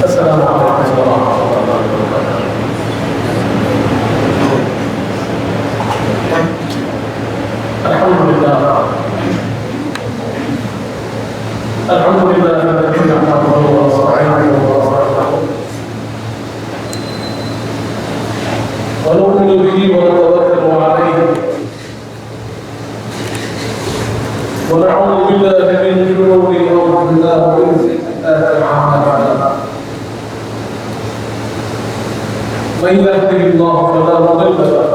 السلام علیکم ورحمۃ اللہ وبرکاتہ۔ الحمد لله الذي نحمده ونستعينه ونستغفره ونؤمن به ونتوكل عليه ونعوذ بالله من شرور انفسنا ومن سيئات اعمالنا، من يهده الله فلا مضل له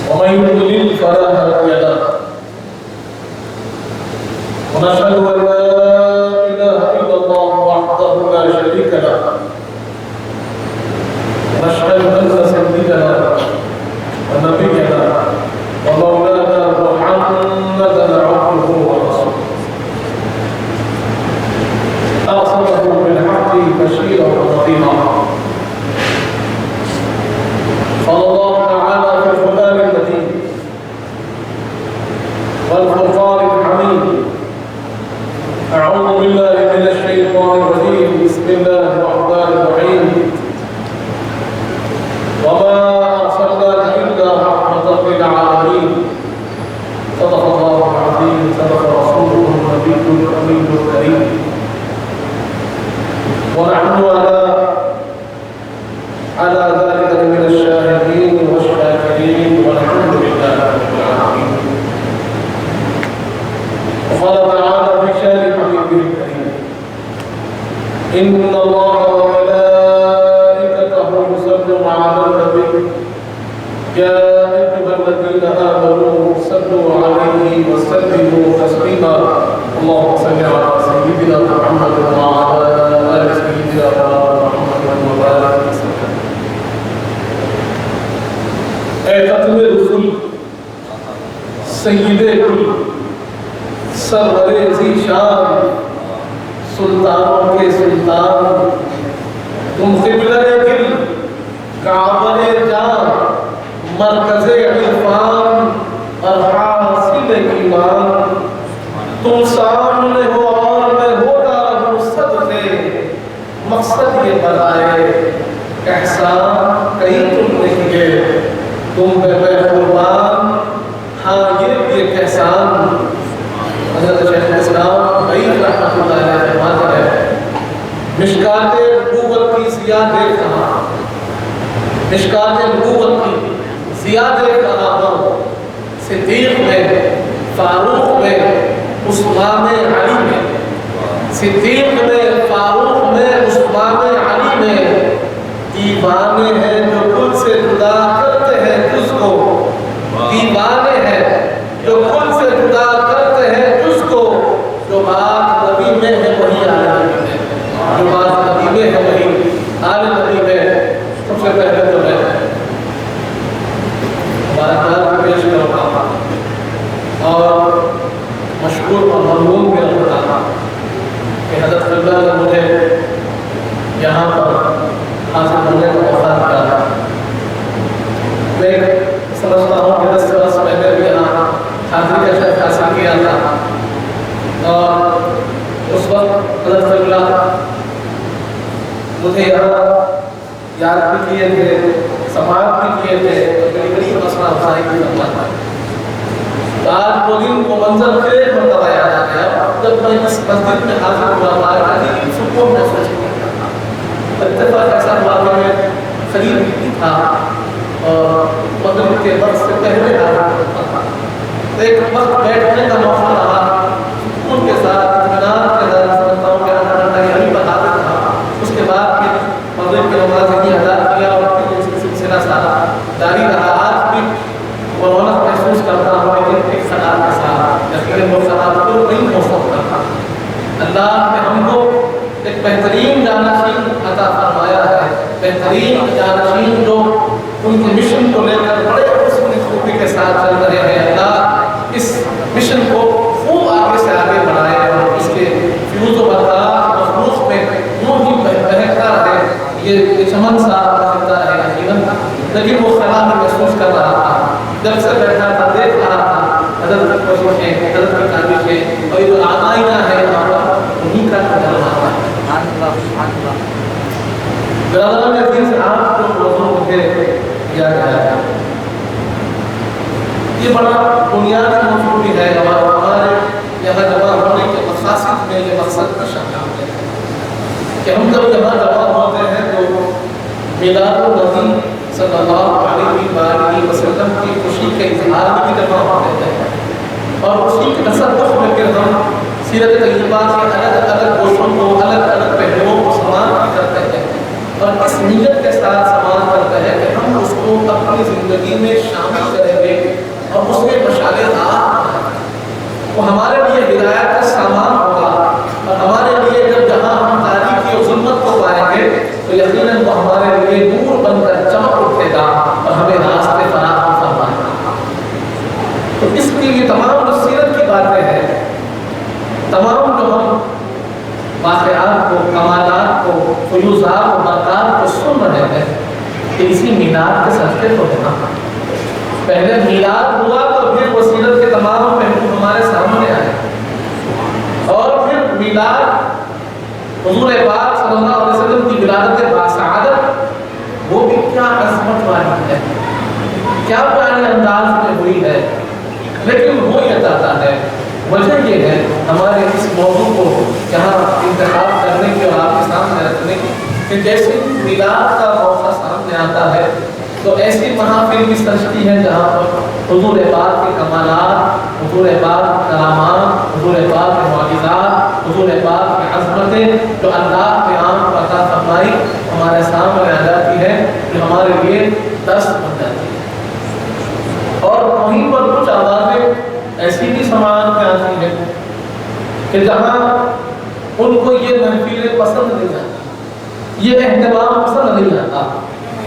ومن يضلل فلا هادي له، ونشهد أن لا إله إلا الله وحده لا شريك له، ونشهد أن سيدنا ونبينا ومولانا محمدا عبده ورسوله أرسله بالحق بشيرا ونذيرا. قال الله تعالى في القرآن المجيد والفرقان الحميد: أعوذ بالله من الشيطان الرجيم، بسم الله الرحمن الرحيم. وما أرسلناك إلا رحمة للعالمين. صدق الله العظيم، صدق رسوله النبي الأمين الكريم. ونحن على ذلك من الشاهدين والشاكرين، والحمد لله رب العالمين. وقال تعالى في شان حبيبه الكريم: إن الله وملائكته يصلون على النبي يا أيها الذين آمنوا صلوا عليه وسلموا تسليما. اللهم صل على سيدنا محمد وعلى آل سيدنا محمد وبارك وسلم. اے ختم رسول، سید کل، سرور ذیشان، سلطانوں کے سلطان، تم قبلہ دل، کعبہ جان، مرکز عرفان اور حاصل ایمان. تم سامنے ہو اور میں ہوتا رہوں صدقے، مقصد یہ بنائے احسان کہیں تم نے کیے، تم پہ میں قربان، ہاں یہ احسان. حضرت شیخ الاسلام بعید رحمۃ اللہ علیہ فرماتے ہیں: مشکات نبوت کی ضیاء دیکھ رہا، مشکات نبوت کی ضیاء دیکھ رہا ہوں، صدیق میں، فاروق میں، عثمان علی میں، صدیق میں، فاروق میں، عثمان علی میں. دیوانے ہیں جو کل سے جدا کرتے ہیں جز کو، دیوانے ہیں جو کل سے جدا کرتے ہیں جز کو. جو بات نبی میں ہے وہی آل نبی میں، جو بات نبی میں ہے وہی آل نبی میں. سب سے پہلے تو میں مبارکباد پیش کرتا ہوں اور مشکور اور ممنون بھی رکھتا ہوں کہ حضرت اللہ نے مجھے یہاں پر حاضر ہونے کا موقع دیا. میں سمجھتا ہوں کہ 10 برس پہلے بھی یہاں حاضری کا شرف حاصل کیا تھا اور اس وقت حضرت اللہ مجھے یہاں یاد بھی کیے تھے، سماعت بھی کیے تھے، اور بڑی بڑی مسئلہ افزائی بھی کرنا تھا. آج وہ دن وہ منظر پھر ایک مرتبہ یاد آ گیا جب میں اس مسجد میں حاضر ہوا. عظیم سکون محسوس کیا تھا. اتفاق ایسا ہوا کہ میں قریب بھی تھا اور مغرب کے وقت سے پہلے حاضر ہوتا تھا. ایک وقت بیٹھنے کا موقع رہا، ان کے ساتھ اطمینان کے ساتھ سمجھتا ہوں کہ اللہ یہی بتا دیتا. اس کے بعد پھر مغرب کے نماز ہی ادا کیا اور پھر اس سلسلہ سارا جاری رہا. آج بھی وہ رونق محسوس کرتا ہوں لیکن ایک خطاب کے ساتھ، یقیناً وہ خطاب کو نہیں ہو سکتا تھا. اللہ نے ہم کو ایک بہترین جانشین عطا فرمایا ہے، بہترین جانشین جو ان کے مشن کو لے کر بڑے حسن خوبی کے ساتھ چل رہے ہیں. اللہ اس مشن کو خوب آگے سے آگے بڑھائے اور اس کے فیوز و برقرار مخلوق میں یوں ہی بہکتا رہے. یہ چمن سا بہتا رہے یقیناً. لیکن وہ خیال محسوس کر رہا تھا جب سے بیٹھا تھا، دیکھ رہا تھا حضرت کی کوششیں، حضرت کی کاوشیں اور یہ جو آئینہ ہے انہیں برادران عزیز، آپ کو موضوع مجھے دیا گیا ہے، یہ بڑا بنیادی موضوع بھی ہے، ہمارے یہاں جمع ہونے کے مقاصد میں یہ مقصد کا شامل ہے کہ ہم جب یہاں جمع ہوتے ہیں تو میلاد النبی صلی اللہ علیہ وآلہ وسلم کی خوشی کے اظہار میں بھی جمع ہوتے ہیں، اور اسی کے تصدق میں پھر ہم سیرت طیبہ کے الگ الگ گوشوں کو، الگ الگ پہلوؤں کو سماعت کرتے ہیں، اور اس نیت کے ساتھ سماعت کرتے ہیں کہ ہم اس کو اپنی زندگی میں شامل کریں گے اور اس میں مشعل راہ وہ ہمارے لیے ہدایت کا سامان ہوگا، اور ہمارے لیے جب جہاں ہم تاریکی و ظلمت کو پائیں گے تو یقیناً وہ ہمارے لیے نور بن کر چمک اٹھے گا اور ہمیں راستے فراہم فرمائے گا۔ تو اس کی یہ تمام جو سیرت کی باتیں ہیں، تمام جو ہم واقعات کو، کمالات کو، فیوزات و برکات کو سن رہے ہیں کہ اسی میلاد کے صدقے کو ہونا۔ پہلے میلاد ہوا تو پھر وہ سیرت کے تمام پہلو ہمارے سامنے آئے، اور پھر میلاد حضور پاک صلی اللہ علیہ وسلم کی ولادت باسعادت، وہ بھی کیا عظمت والی ہے، کیا پیارے انداز میں ہوئی ہے، لیکن ہو یہ چاہتا ہے۔ وجہ یہ ہے ہمارے اس موضوع کو یہاں انتخاب کرنے کی اور آپ کے سامنے رکھنے کی کہ جیسے میلاد کا موقع سامنے آتا ہے تو ایسی محافل بھی سجتی ہے جہاں پر حضور پاک کے کمالات، حضور پاک کے کرامات، حضور پاک کے معجزات، حضور پاک کی عظمتیں جو اللہ نے عام کو عطا فرمائی ہمارے سامنے آ جاتی ہے، جو ہمارے لیے درس بن جاتی ہے۔ اور وہیں پر کچھ آوازیں ایسی بھی سماعت میں آتی ہے کہ جہاں ان کو یہ محفلیں پسند نہیں آتی، یہ اہتمام پسند نہیں آتا،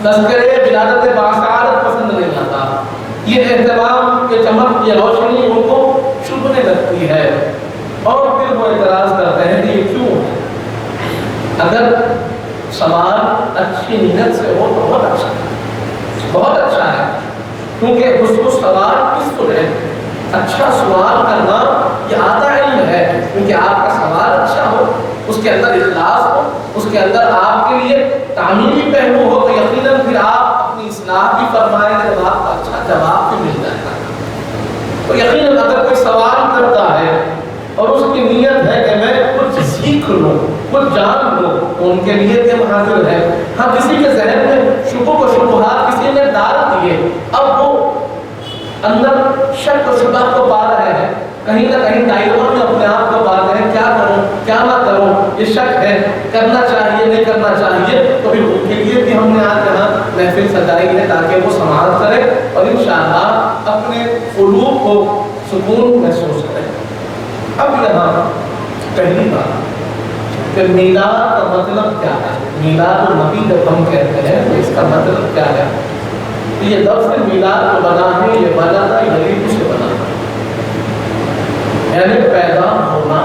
تذکرے ولادت باسعادت پسند نہیں آتا، یہ اہتمام، یہ چمک، یہ روشنی ان کو چبھنے لگتی ہے، اور پھر وہ اعتراض کرتے ہیں کہ یہ کیوں ہے؟ اگر سوال اچھی نیت سے ہو تو بہت اچھا ہے، بہت اچھا ہے، کیونکہ اس سوال کس کو ہے؟ اچھا سوال کرنا یہ آدھا علم ہے، کیونکہ آپ کا سوال اچھا ہو، اس کے اندر اخلاص ہو، اس کے اندر آپ کے لیے تعمیری پہلو ہو تو یقیناً پھر آپ اپنی اصلاح بھی فرمائیں گے، جب آپ کا اچھا جواب بھی مل جائے گا۔ تو یقیناً اگر کوئی سوال کرتا ہے اور اس کی نیت ہے کہ میں کچھ سیکھ لوں، کچھ جان لوں، تو ان کے لیے یہ حاضر ہے۔ ہاں کسی کے ذہن میں شکوک و شبہات کسی نے ڈال دیے، اب وہ اندر شک و شبہ کو پا رہے ہیں، کہیں نہ کہیں دائروں میں اپنے آپ کو پا رہے ہیں، کیا کروں کیا نہ کروں، یہ شک ہے، کرنا چاہیے نہیں کرنا چاہیے، تو پھر ان کے لیے بھی ہم نے آج یہاں محفل سجائی ہے تاکہ وہ سماعت کرے اور انشاءاللہ اپنے قلوب کو سکون محسوس کرے۔ اب یہاں پہلی بات کہ میلاد کا مطلب کیا ہے، میلاد النبی جب ہم کہتے ہیں تو اس کا مطلب کیا ہے؟ یہ لفظ میلاد جو بنا ہے یہ بنا تھا یلید سے بنا، یعنی پیدا ہونا،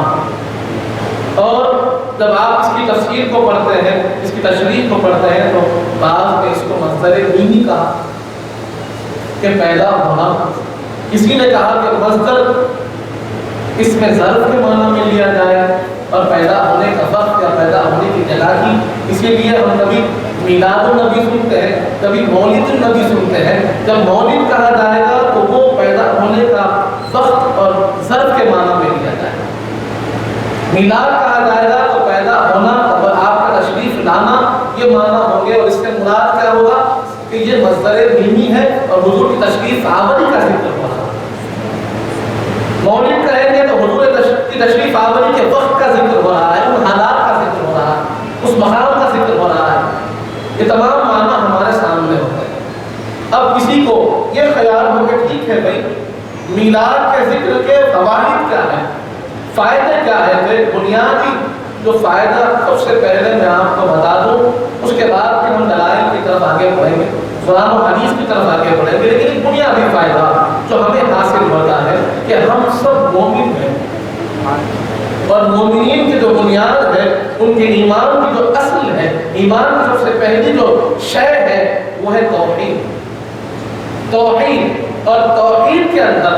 اور جب آپ اس کی تفسیر کو پڑھتے ہیں، اس کی تشریح کو پڑھتے ہیں تو بعض نے اس کو مصدر مینی کہا کہ پیدا ہونا، کسی نے کہا کہ مصدر اس میں ظرف کے معنی میں لیا جائے اور پیدا ہونے کا وقت یا پیدا ہونے کی جگہ کی، اسی لیے ہم کبھی میلاد النبی سنتے ہیں، کبھی مولد النبی سنتے ہیں۔ جب مولد کہا جائے گا تو وہ پیدا ہونے کا وقت اور ظرف کے معنی میں لیا جائے گا، میلاد کہا جائے گا تو پیدا ہونا اور آپ کا تشریف لانا یہ معنی ہوں گے، اور اس سے مراد کیا ہوگا کہ یہ مصدر مینی ہے اور حضور کی تشریف آوری کا ذکر ہو رہا ہے۔ مولد کہیں گے تو حضور کی تشریف آوری کے وقت کا ذکر ہو رہا ہے، ان حالات کا ذکر ہو رہا ہے، اس مقام کا ذکر ہو رہا ہے، یہ تمام معنی ہمارے سامنے ہوتے ہیں۔ اب کسی کو یہ خیال ہو کہ ٹھیک ہے بھائی میلاد کے ذکر کے فوائد کیا ہیں، فائدے کیا ہیں، تو بنیادی جو فائدہ سب سے پہلے میں آپ کو بتا دوں، اس کے بعد پھر ہم دلائل کی طرف آگے بڑھیں گے، قرآن و حدیث کی طرف آگے بڑھیں گے، لیکن ایک بنیادی فائدہ جو ہمیں حاصل ہوتا ہے کہ ہم سب مومن ہیں، اور مومنین کی جو بنیاد ہے، ان کے ایمان کی جو اصل ہے، ایمان کی سب سے پہلی جو شے ہے وہ ہے توحید۔ توحید اور توحید کے اندر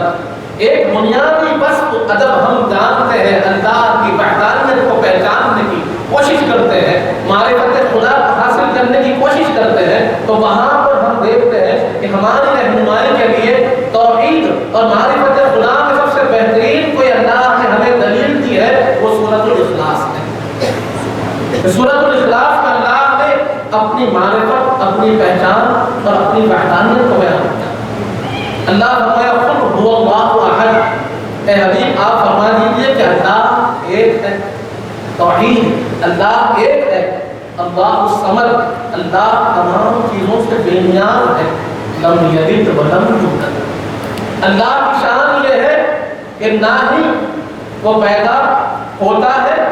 ایک بنیادی بس جب ہم جانتے ہیں، اللہ کی وحدانیت کو پہچاننے کی کوشش کرتے ہیں، معرفت خدا حاصل کرنے تو وہاں پر ہم دیکھتے ہیں کہ ہماری رہنمائی کے لیے توحید اور معرفت خدا میں سب سے بہترین کوئی اللہ نے ہمیں دلیل دی ہے، وہ سورۃ الاخلاص ہے۔ سورۃ الاخلاص میں اللہ نے اپنی معرفت، اپنی پہچان اور اپنی وحدانیت کو بیان کیا۔ اللہ فرمایا قل هو اللہ احد، اے حبیب آپ فرما دیجئے کہ اللہ ایک ہے، توحید اللہ ایک ہے، اللہ الصمد اللہ تمام چیزوں سے بے نیاز ہے، لم یلد ولم یولد۔ اللہ کی شان یہ ہے کہ نہ ہی وہ پیدا ہوتا ہے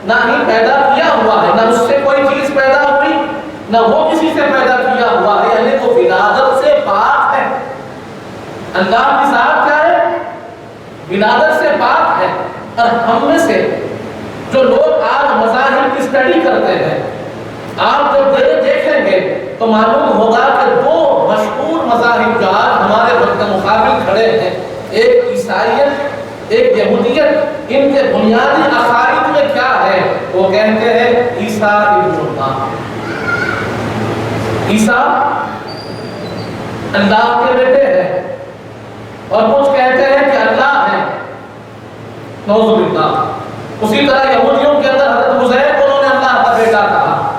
نہ ہی پیدا کیا ہوا ہے، نہ اس سے کوئی چیز پیدا ہوئی نہ وہ کسی سے پیدا کیا ہوا ہے، یعنی وہ ولادت سے پاک ہے۔ اللہ کی ذات کیا ہے؟ ولادت سے پاک ہے۔ اور ہم میں سے جو لوگ آج مذاہب کی اسٹڈی کرتے ہیں، آپ جب دیکھیں گے تو معلوم ہوگا کہ دو مشہور مذاہب جو آج ہمارے وقت مقابل کھڑے ہیں، ایک عیسائیت ایک یہودیت، ان کے بنیادی عقائد میں کیا ہے؟ وہ کہتے ہیں عیسیٰ ابن اللہ، عیسیٰ اللہ کے بیٹے ہیں، اور کچھ کہتے ہیں کہ اللہ ہے، نعوذ باللہ۔ اسی طرح یہودیوں کے اندر حضرت عزیر کو انہوں نے اللہ کا بیٹا کہا،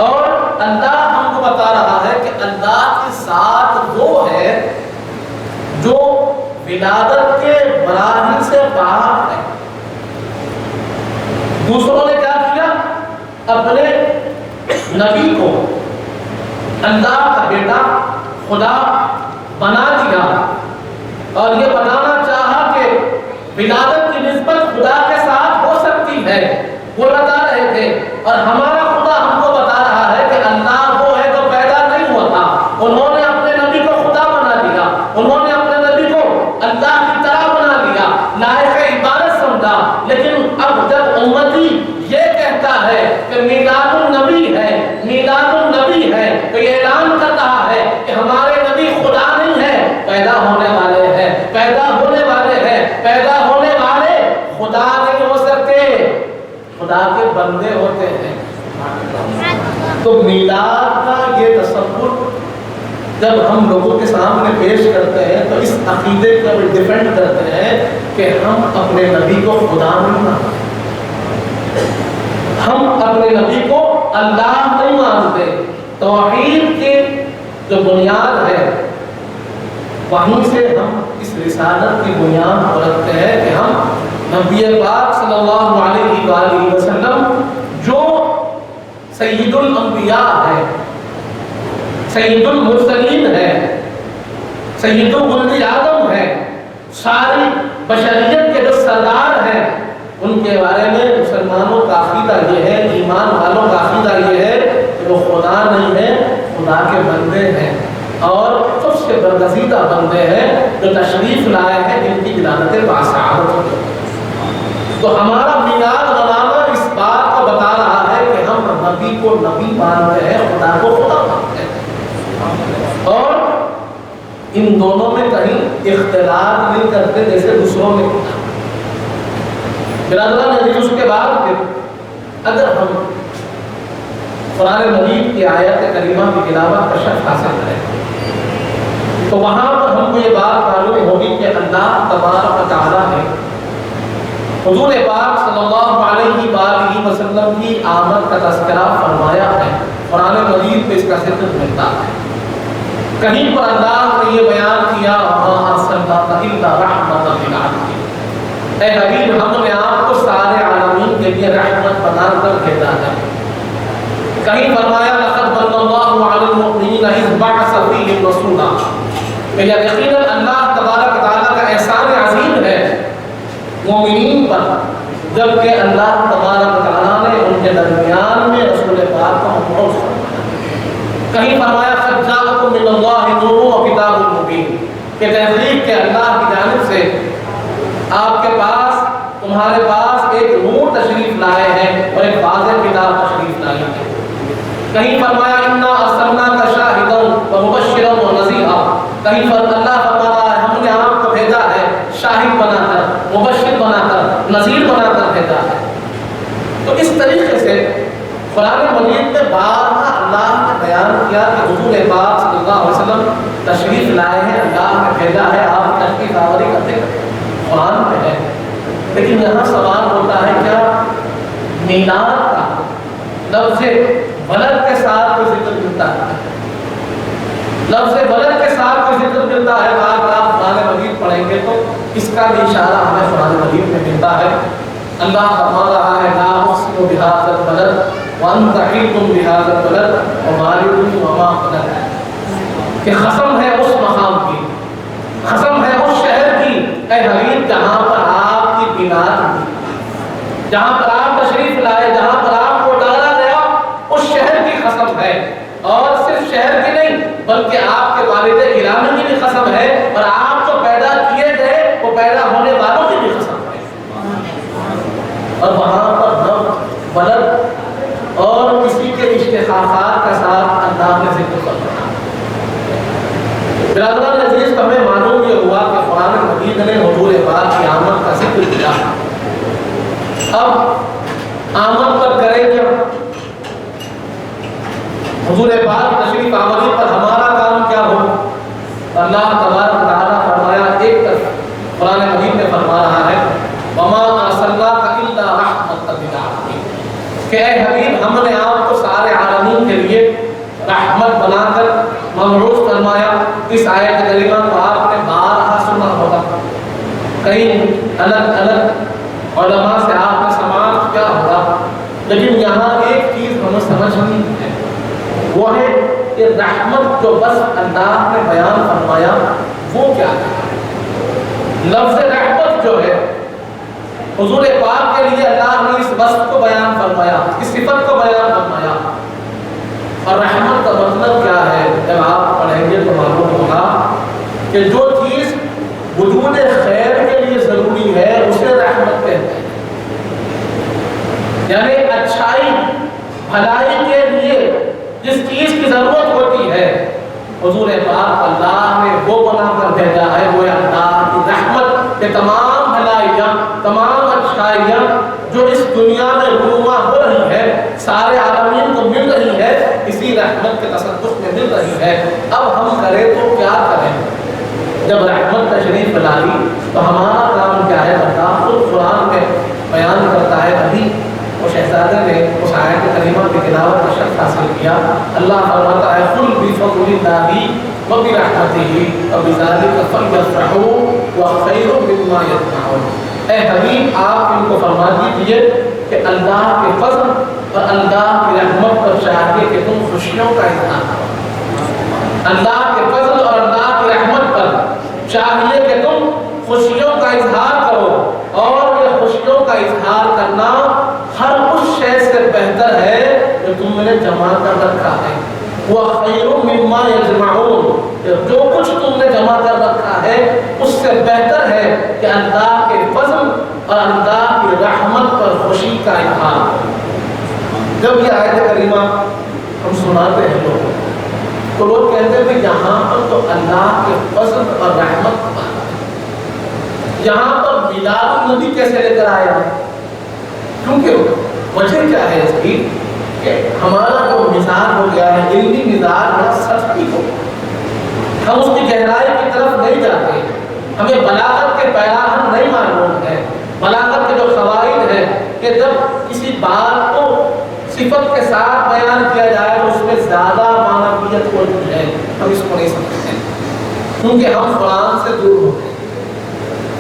اور اللہ ہم کو بتا رہا ہے کہ اللہ کی ذات وہ ہے جو ولادت کے مراحل سے باہر ہے۔ دوسروں نے کیا کیا؟ اپنے نبی کو اللہ کا بیٹا خدا بنا دیا، اور یہ بنانا چاہا کہ ولادت کی نسبت خدا کے ساتھ ہو سکتی ہے، وہ بتا رہے تھے۔ اور ہمارا خدا ہم کو بتا رہا ہے کہ اللہ وہ ہے جو پیدا نہیں ہوتا، انہوں نے اپنے نبی کو خدا بنا دیا، انہوں نے اپنے نبی کو اللہ کی طرح بنا دیا، لائق عبادت سمجھا۔ لیکن اب جب امتی یہ کہتا ہے کہ میلاد النبی ہے، میلاد النبی ہے، تو یہ اعلان کر رہا ہے کہ ہمارے نبی خدا نہیں ہے، پیدا ہونے والے ہیں، پیدا ہونے والے ہیں، پیدا ہونے والے خدا نہیں ہو سکتے، خدا کے بندے ہوتے ہیں۔ تو میلاد کا یہ تصور جب ہم لوگوں کے سامنے پیش کرتے ہیں تو اس عقیدے کو ڈیفینڈ کرتے ہیں کہ ہم اپنے نبی کو خدا نہیں مانتے، ہم اپنے نبی کو اللہ نہیں مانتے۔ توحید کی جو بنیاد ہے وہیں سے ہم اس رسالت کی بنیاد کو رکھتے ہیں کہ ہم نبی پاک صلی اللہ علیہ وآلہ وسلم جو سید الانبیاء ہے، سید المرسلین ہے، سید ولد آدم ہے، ساری بشریت کے جو سردار ہیں، ان کے بارے میں مسلمانوں کا عقیدہ یہ ہے، ایمان والوں کا عقیدہ یہ ہے کہ وہ خدا نہیں ہے، خدا کے بندے ہیں، اور سب سے برگزیدہ بندے ہیں جو تشریف لائے ہیں جن کی ولادت باسعادت ہوتی ہے۔ تو ہمارا میلاد منانا اس بات کو بتا رہا ہے کہ ہم نبی کو نبی مانتے ہیں، خدا کو خدا مانتے ہیں، اور ان دونوں میں کہیں اختلاف نہیں کرتے جیسے دوسروں نے کیا۔ برادران عزیز، اس کے بعد پھر اگر ہم قرآن مجید کی آیت کریمہ کی تلاوت کا شرف حاصل کریں تو وہاں پر ہم کو یہ بات معلوم ہوگی کہ اللہ تبارک و تعالیٰ نے حضور پاک صلی اللہ علیہ وآلہ وسلم کی آمد کا تذکرہ فرمایا ہے۔ قرآن مجید میں اس کا ذکر ملتا ہے، کہیں پر اللہ نے یہ بیان کیا وَمَا أَرْسَلْنَاكَ إِلَّا رَحْمَةً لِلْعَالَمِينَ، اے حبیب ہم نے آپ کو سارے عالمین کے لیے رحمت بنا کر بھیجا ہے۔ کہیں فرمایا لَقَدْ مَنَّ اللَّهُ عَلَى الْمُؤْمِنِينَ إِذْ بَعَثَ فِيهِمْ رَسُولًا، کہ یقیناً اللہ تبارک تعالیٰ کا احسان عظیم ہے مومنین پر، جبکہ اللہ تبارک تعالیٰ نے ان کے درمیان میں رسول پاک کو مبعوث فرمایا۔ کہیں فرمایا قد جاءکم من اللہ نور و کتاب مبین، کہ تحقیق کے اللہ کی جانب سے آپ کے پاس تمہارے پاس ایک نور تشریف لائے ہیں اور ایک واضح کتاب تشریف لائی ہے۔ کہیں فرمایا انا ارسلناک شاہدا و مبشرا و نذیرا، کہیں اللہ فرما رہا ہے ہم نے آپ کو بھیجا ہے شاہد بنا کر، مبشر بنا کر، نذیر بنا کر بھیجا ہے۔ تو اس طریقے سے قرآن مجید میں بارہا اللہ نے بیان کیا کہ حضور پاک صلی اللہ علیہ وسلم تشریف لائے ہیں، اللہ نے بھیجا ہے، آپ تشریف آوری کرتے ہیں، قرآن میں ہے. لیکن یہاں سوال ہوتا ہے کیا میلاد کا لفظ ولد کے ساتھ کوئی ذکر ملتا ہے؟ لفظ ولد کے ساتھ کوئی ذکر ملتا ہے؟ اگر آپ قرآن مجید پڑھیں گے تو اس کا بھی اشارہ ہمیں قرآن مجید میں ملتا ہے. اللہ فرما رہا ہے لا اقسم بهذا البلد وانت حل بهذا البلد ووالد وما ولد، کہ قسم ہے اس مقام کی، قسم ہے اس شہر کی اے حبیب جہاں پر آپ کی بلاد ہوئی، جہاں پر آپ تشریف لائے، جہاں پر آپ کو ڈالا گیا، اس شہر کی قسم ہے. اور صرف شہر کی نہیں بلکہ آپ کے والد گرامی کی بھی قسم ہے، اور آپ جو پیدا کیے گئے وہ پیدا ہونے والوں کی بھی قسم ہے. اور وہاں پر نب ولد اور کسی کے اشتقاقات کے ساتھ اللہ نے ذکر کر رہا. برادران عزیز، ہمیں معلوم یہ ہوا کہ قرآن مجید نے حضور پاک کی آمد کا ذکر کیا. اب آمد پر کریں کیا؟ حضور پاک تشریف آوری پر ہمارا کام کیا ہو؟ اللہ تبارک و تعالیٰ فرمایا، ایک طرف قرآن مجید میں فرما رہا ہے وما ارسلناک الا رحمۃ للعالمین، کہ اے حبیب ہم نے آپ کو سارے عالمین کے لیے رحمت بنا کر مبعوث فرمایا. اس آیت کریمہ کو آپ نے بارہا سنا ہوگا، کئی الگ الگ علماء سے آپ نے سماعت کیا ہوگا، لیکن یہاں ایک چیز ہمیں سمجھنی ہے، وہ ہے کہ رحمت جو بس اللہ نے بیان فرمایا وہ کیا ہے. لفظ رحمت جو ہے حضور پاک کے لیے اللہ نے اس وصف کو بیان فرمایا، اس صفت کو بیان فرمایا. اور رحمت کا مطلب کیا ہے جب آپ پڑھیں گے تو معلوم ہوگا کہ جو چیز وجود خیر کے لیے ضروری ہے اسے رحمت کہتے ہیں. یعنی اچھائی بھلائی کے لیے جس چیز کی ضرورت ہوتی ہے حضور پاک اللہ نے وہ بنا کر بھیجا ہے، وہ اللہ کی رحمت کے تمام بھلائیاں، تمام اچھائیاں جو اس دنیا میں رونما ہو رہی ہے، سارے عالمین کو مل رہی ہے، اسی رحمت کے تصدق میں مل رہی ہے. اب ہم کریں تو کیا کریں؟ جب رحمت تشریف لائی تو ہمارا کام کیا ہے؟ اللہ خود قرآن میں بیان کرتا ہے. ابھی وہ شہزادے نے اس آیت کریمہ کی تلاوت کا شرف حاصل کیا. اللہ فرماتا ہے قل بفضل اللہ وبرحمتہ فبذلک فلیفرحوا وخیر مما یجمعون. اے حبیب آپ ان کو فرما دیجیے کہ اللہ کے فضل اور اللہ کی رحمت پر چاہیے کہ تم خوشیوں کا اظہار کرو. اللہ کے فضل اور اللہ کی رحمت پر چاہیے کہ تم خوشیوں کا اظہار کرو، اور یہ خوشیوں کا اظہار کرنا ہر اس شے سے بہتر ہے جو تم نے جمع کر رکھا ہے. وَخَيْرٌ مِّمَّا يَجْمَعُونَ، جو کچھ تم نے جمع کر رکھا ہے اس سے بہتر ہے کہ اللہ کے فضل اور اللہ کی رحمت پر خوشی کا اظہار. جب یہ آیت کریمہ ہم سناتے ہیں لوگوں تو لوگ کہتے ہیں کہ یہاں پر تو اللہ کے فضل اور رحمت کی بات ہے، یہاں پر میلاد النبی کیسے لے کر آیا ہے؟ کیونکہ وجہ کیا ہے اس کی کہ ہمارا جو مزاج ہو گیا ہے، علمی مزاج بڑا سطحی ہو گیا، ہم اس کی گہرائی کی طرف نہیں جاتے، ہمیں بلاغت کے پیراہن نہیں معلوم ہے. بلاغت کے جو قواعد ہیں کہ جب کسی بات کو صفت کے ساتھ بیان کیا جائے تو اس میں زیادہ معنویت ہوتی ہے، ہم اس کو نہیں سمجھتے کیونکہ ہم قرآن سے دور ہو گئے.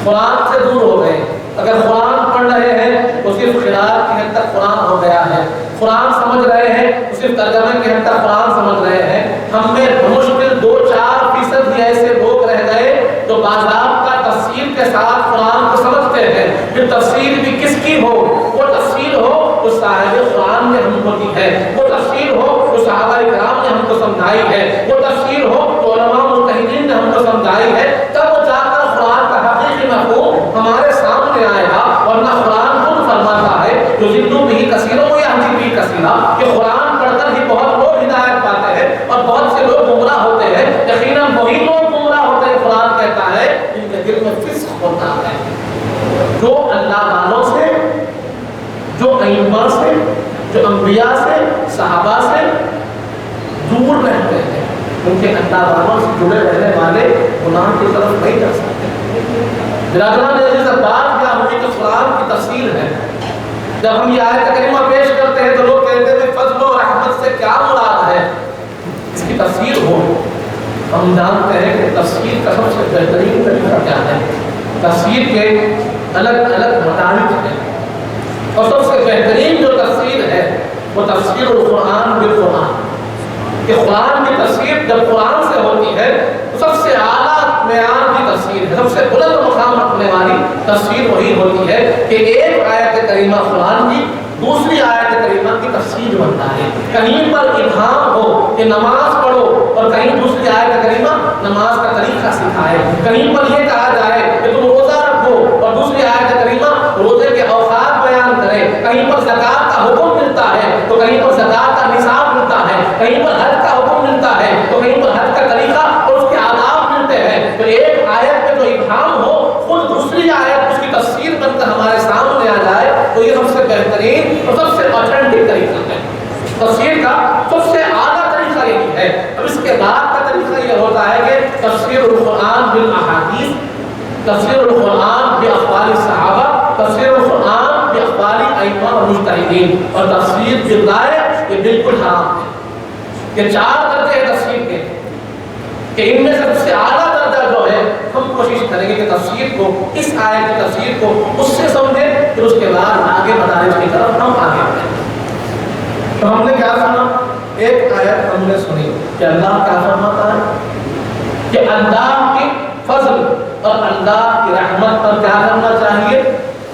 قرآن سے دور ہو گئے. اگر قرآن پڑھ رہے ہیں تو صرف قراءت کی حد تک قرآن ہو گیا ہے، قرآن سمجھ رہے ہیں تو صرف ترجمے کی حد تک قرآن سمجھ رہے ہیں. ہم میں بمشکل 2-4% ہی ایسے لوگ رہ گئے جو باضابطہ تفسیر کے ساتھ قرآن کو سمجھتے ہیں. پھر تفسیر بھی کس کی ہو؟ وہ تفسیر ہو جو صاحب قرآن نے ہم کو دی ہے، وہ تفسیر ہو جو صحابہ کرام نے ہم کو سمجھائی ہے، وہ تفسیر ہو جو علماء مجتہدین نے ہم کو سمجھائی ہے. تب جا کر قرآن کا حقیقی مفہوم ہمارے سامنے آئے گا. ورنہ قرآن خود فرماتا ہے جو ضدو بھی کثیروں کو یہدی بھی کثیرا، کہ قرآن پڑھ کر ہی بہت لوگ ہدایت پاتے ہیں اور بہت سے لوگ گمراہ ہوتے ہیں. یقیناً وہی لوگ گمراہ ہوتے ہیں قرآن کہتا ہے جن کے دل میں فسق ہوتا ہے، جو اللہ والوں سے، جو ائمہ سے، جو انبیاء سے صحابہ سے دور رہتے ہیں، ان کے اللہ والوں سے جڑے رہنے والے گناہ کی طرف نہیں جا سکتے۔ برادران عزیز، بات کیا ہوئی کہ قرآن کی تفسیر ہے۔ جب ہم یہ آیت کریمہ پیش کرتے ہیں تو لوگ کہتے ہیں فضل و رحمت سے کیا مراد ہے، اس کی تفسیر ہو۔ ہم جانتے ہیں کہ تفسیر کا سب سے بہترین طریقہ کیا ہے، تفسیر کے الگ الگ مدارج ہیں، اور سب سے بہترین جو تفسیر ہے وہ تفسیر القرآن بالقرآن، کہ قرآن کی تفسیر جب قرآن سے ہوتی ہے تو سب سے اعلیٰ معیار کی تفسیر ہے، سب سے بلند مقام رکھنے والی تفسیر وہی ہوتی ہے کہ ایک آیت کریمہ قرآن کی دوسری آیت کریمہ کی تفسیر بنتا ہے۔ کہیں پر ابہام ہو کہ نماز پڑھو اور کہیں دوسری آیت کریمہ نماز کا طریقہ سکھائے، کہیں پر یہ کہا جائے کہ تم روزہ رکھو اور دوسری آیت کریمہ روزے کے اوقات بیان کرے، کہیں پر زکوٰۃ کا حکم ملتا ہے تو کہیں پر زکوٰۃ کا نصاب ملتا ہے، کہیں پر حج کا حکم ملتا ہے تو کہیں پر حج کا طریقہ اور اس کے آداب ملتے ہیں۔ تو ایک آیت میں جو ابہام ہو خود دوسری آیت اس کی تفسیر بن کر ہمارے سامنے آ جائے تو یہ سب سے بہترین اور سب سے اوتھینٹک طریقہ ہے۔ تفسیر کا سب سے اعلیٰ طریقہ یہی ہے۔ اب اس کے بعد کا طریقہ یہ ہوتا ہے کہ تفسیر القرآن بالاحادیث، تفسیر القرآن باقوال الصحابہ، تفسیر القرآن باقوال ائمہ و مجتہدین، اور تفسیر بالرائے، یہ بالکل حرام ہے۔ یہ چار درجے ہیں تفسیر کے، کہ ان میں سب سے اعلیٰ درجہ جو ہے ہم کوشش کریں گے کہ تفسیر کو، اس آیت کی تفسیر کو اس سے سمجھیں، پھر اس کے بعد آگے مدارج کی طرف ہم آگے بڑھیں۔ تو ہم نے کیا سنا؟ ایک آیت ہم نے سنی کہ اللہ کیا فرماتا ہے کہ اللہ کے فضل اور اللہ کی رحمت پر کیا کرنا چاہیے؟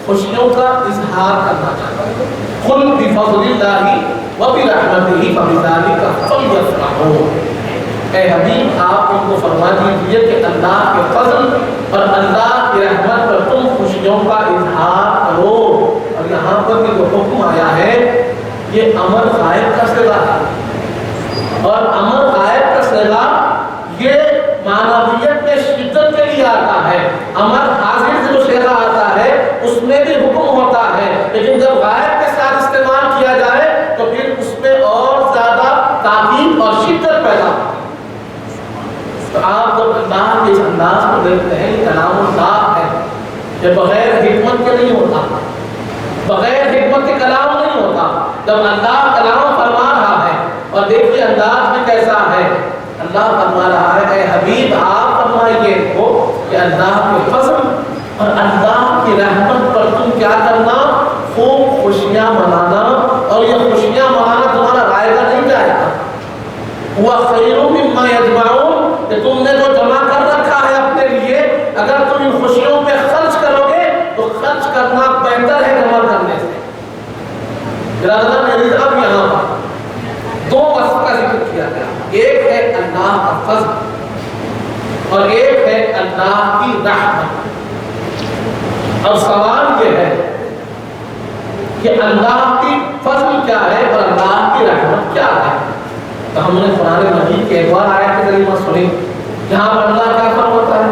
خوشیوں کا اظہار کرنا چاہیے۔ قل بفضل اللہ وبرحمتہ فبذلک فلیفرحوا، اے حبیب آپ ان کو فرما دیجیے کہ اللہ کے فضل اور اللہ کی رحمت پر تم خوشیوں کا اظہار کرو۔ اور یہاں پر یہ جو حکم آیا ہے یہ امر غائب کا صیغہ ہے، اور امر غائب کا صیغہ یہ معنویت میں شدت کے لیے آتا ہے۔ امر حاضر سے جو صیغہ آتا ہے اس میں بھی حکم ہوتا ہے، لیکن جب غائب کے ساتھ استعمال کیا جائے تو پھر اس میں اور زیادہ تاکید اور شدت پیدا ہوتی ہے۔ تو آپ جب اللہ کے اس انداز کو دیکھتے ہیں، یہ کلام اللہ ہے، یہ بغیر حکمت کے نہیں ہوتا، بغیر حکمت کے کلام نہیں ہوتا۔ جب اللہ کلام فرما رہا ہے، اور دیکھیے انداز میں کیسا ہے، اللہ فرما رہا ہے اے حبیب آپ فرمائیے کو کہ اللہ کے فضل اور اللہ کی رحمت پر تم کیا کرنا؟ خوب خوشیاں منانا، اور یہ خوشیاں منانا تمہارا رائے گا نہیں جائے گا۔ هُوَ خَيْرٌ مِّمَّا يَجْمَعُونَ، کہ تم نے جو جمع کر رکھا ہے اپنے لیے، اگر تم ان خوشیوں پہ خرچ کرو گے تو خرچ کرنا بہتر ہے جمع کرنے سے۔ برادران عزیز، اب یہاں پر دو وصف کا ذکر کیا گیا، ایک ہے اللہ کا فضل اور ایک ہے اللہ کی رحمت۔ اب سوال یہ ہے کہ اللہ کی فضل کیا ہے اور اللہ کی رحمت کیا ہے؟ تو ہم نے قرآن مجید کے ایک بار آیت کریمہ سنی جہاں پر اللہ کیا فرماتا ہے؟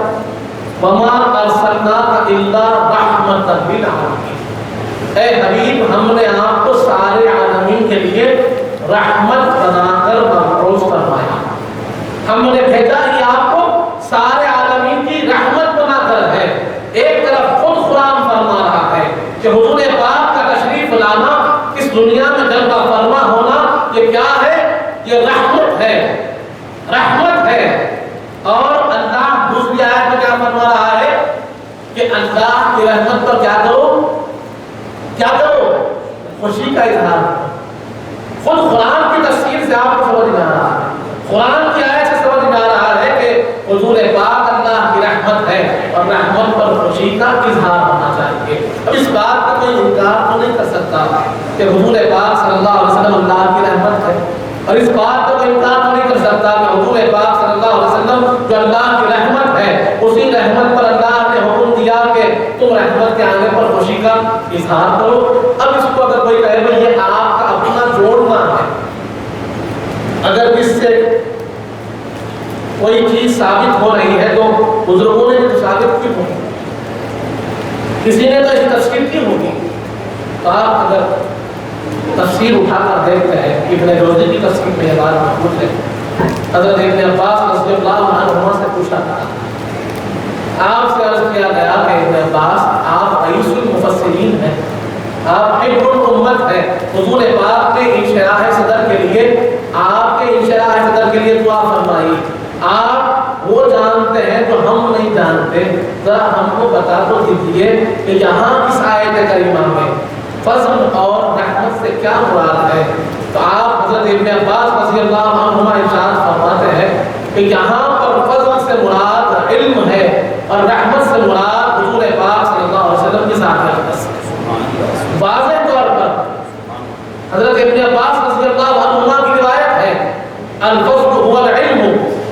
وَمَا أَرْسَلْنَاكَ إِلَّا رَحْمَةً لِلْعَالَمِينَ، اے حبیب ہم نے آپ کو سارے عالمین کے لیے رحمت بنا کر مبعوث فرمایا۔ ہم نے بھیجا ہی آپ کو سارے عالمین کی رحمت بنا کر ہے۔ ایک طرف خود قرآن فرما رہا ہے کہ حضور پاک کا تشریف لانا، اس دنیا میں جلوہ فرما ہونا، یہ کیا ہے؟ یہ رحمت ہے، رحمت ہے۔ اور اللہ دوسری آیت میں کیا فرما رہا ہے کہ اللہ کی رحمت پر کیا کرو؟ کیا کرو؟ خوشی کا اظہار کرو۔ خود قرآن کی تفسیر سے آپ کو سمجھ میں آ رہا ہے، قرآن کی آیت سے سمجھ میں آ رہا ہے کہ حضور پاک اللہ کی رحمت ہے اور رحمت پر خوشی کا اظہار ہونا چاہیے۔ اب اس بات کا کوئی انکار تو نہیں کر سکتا کہ حضور پاک صلی اللہ علیہ وسلم اللہ کی رحمت ہے، اور اس بات کا کوئی انکار تو نہیں کر سکتا کہ حضور پاک صلی اللہ علیہ وسلم جو اللہ کی رحمت ہے، اسی رحمت پر اللہ نے حکم دیا کہ تم رحمت کے آنے پر خوشی کا اظہار کرو۔ اب اس کو اگر کوئی کہے بھائی یہ آپ کا اپنا جوڑنا ہے، اگر اس سے کوئی چیز ثابت ہو رہی ہے تو بزرگوں نے تو ثابت کی ہوگی، کسی نے تو اس تفسیر کی ہوگی۔ تو آپ اگر تفسیر تفسیر اٹھا کر دیکھتے ہیں، ابن جوزی کی تفسیر میں یہ بات موجود ہے۔ حضرت ابن عباس رضی اللہ عنہما سے پوچھا تھا، آپ سے عرض کیا گیا کہ ابن عباس آپ رئیس المفسرین ہیں، آپ حبر الامت ہیں، حضور پاک نے انشراح صدر کے لیے، آپ کے انشراح صدر کے لیے دعا فرمائی، آپ وہ جانتے ہیں جو ہم نہیں جانتے، ذرا ہم کو بتا تو دیجیے کہ یہاں اس آیت کریمہ میں فضل اور رحمت سے کیا مراد ہے؟ تو آپ حضرت ابن عباس رضی اللہ عنہما ارشاد فرماتے ہیں کہ یہاں پر فضل سے مراد علم ہے اور رحمت سے مراد حضور پاک صلی اللہ علیہ وسلم کی ذات اقدس ہے۔ واضح طور پر حضرت ابن عباس رضی اللہ عنہما کی روایت ہے، الفضل هو العلم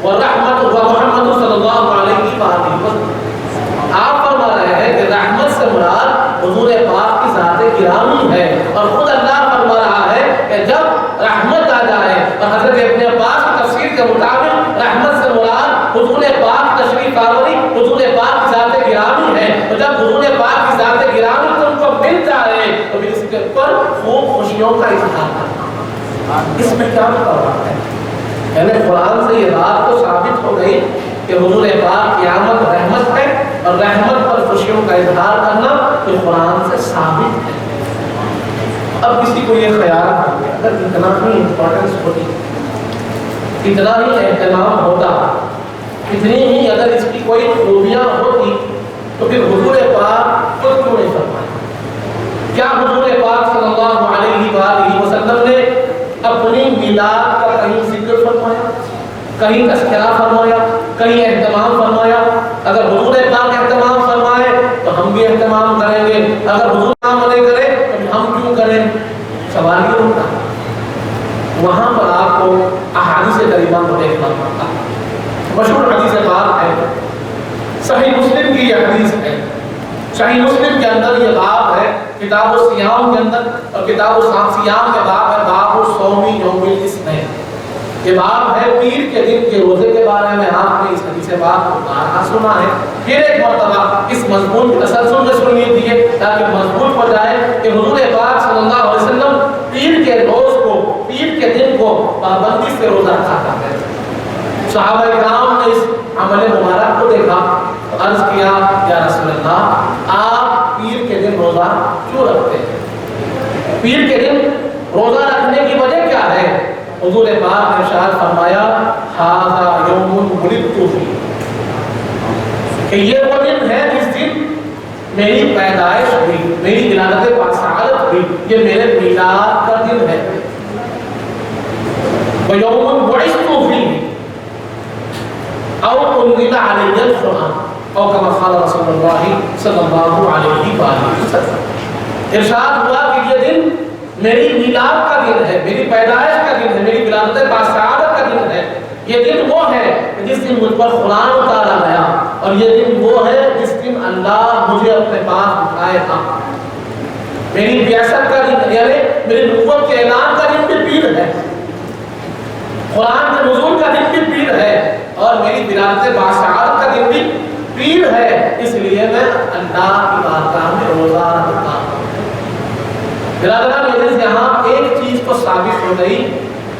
والرحمت هو محمد صلی اللہ علیہ وسلم۔ آپ فرما رہے ہیں کہ رحمت سے مراد حضور پاک کی ذات گرامی ہے، اور خود اللہ فرما رہا ہے کہ جب رحمت آ جائے، اور حضرت ابن عباس کی تفسیر کے مطابق رحمت سے مراد حضور پاک تشریف آوری حضور پاک کی ذات گرامی ہے، اور جب حضور پاک کی ذات گرامی تم کو مل جائے تو پھر اس کے اوپر خوب خوشیوں کا اظہار کرنا۔ اس میں کیا مطلب ہے؟ یعنی قرآن سے یہ بات تو ثابت ہو گئی کہ حضور پاک کی آمد رحمت ہے، اور رحمت پر خوشیوں کا اظہار کرنا یہ قرآن سے ثابت ہے۔ اب کسی کو یہ خیال ہے کہ اگر اتنا ہی امپورٹنس ہوتی، اتنا ہی اہتمام ہوتا، اتنی ہی اگر اس کی کوئی خوبیاں ہوتی تو پھر حضور پاک خود کیوں نہیں فرمایا؟ کیا حضور پاک صلی اللہ علیہ وآلہ وسلم نے اپنی میلاد کا کہیں ذکر فرمایا، کہیں تذکرہ فرمایا، کہیں اہتمام فرمایا؟ اگر حضور پاک اہتمام فرمائے تو ہم بھی اہتمام کریں گے، اگر حضور کام نہیں کرے تو ہم کیوں کریں؟ سوال یہ ہوتا ہے۔ وہاں پر آپ کو احادیث کریمہ کو دیکھنا پڑتا ہے۔ مشہور حدیث پاک ہے، صحیح مسلم کی یہ حدیث ہے، صحیح مسلم کے اندر یہ باب ہے، کتاب الصیام کے اندر، اور کتاب الصیام کے باب ہے باب الصوم یوم الاثنین۔ یہ باب ہے پیر کے دن کے روزے کے بارے میں۔ آپ نے اس حدیث پاک کو بارہا سنا ہے، پھر ایک مرتبہ اس مضمون کی تسلسل میں سن لیجیے تاکہ مضبوط ہو جائے کہ حضور پاک صلی اللہ علیہ وسلم پیر کے روز کو، پیر کے دن کو پابندی سے روزہ رکھا کرتے تھے۔ صحابہ کرام نے اس عمل مبارک کو دیکھا، عرض کیا یا رسول اللہ آپ پیر کے دن روزہ کیوں رکھتے ہیں؟ پیر کے دن روزہ رکھنے کی وجہ کیا ہے؟ حضور پاک نے ارشاد فرمایا ھذا یوم ولدت فیہ، کہ یہ وہ دن ہے جس دن میری پیدائش ہوئی، میری ولادت پاکسعادت ہوئی، یہ میرے میلاد کا دن ہے۔ وَيَوْمٌ بُعِثْتُ فِيهِ او انزل علی القرآن او کما قال رسول اللہ صلی اللہ علیہ وآلہ وسلم۔ ارشاد ہوا کہ یہ دن میری میلاد کا دن ہے، میری پیدائش کا دن ہے، میری ولادت باسعادت کا دن ہے۔ یہ دن وہ ہے جس دن مجھ پر قرآن اتارا گیا، اور یہ دن وہ ہے جس دن اللہ مجھے اپنے پاس اٹھائے تھا۔ میری بیعت کا دن یعنی میری نبوت کے اعلان کا دن بھی پیر ہے، قرآن کے نزول کا دن بھی پیر ہے، اور میری ولادت باسعادت کا دن بھی پیر ہے۔ اس لیے میں اللہ کی بارگاہ میں روزہ رکھتا ہوں۔ برادران یہاں ایک چیز تو ثابت ہو گئی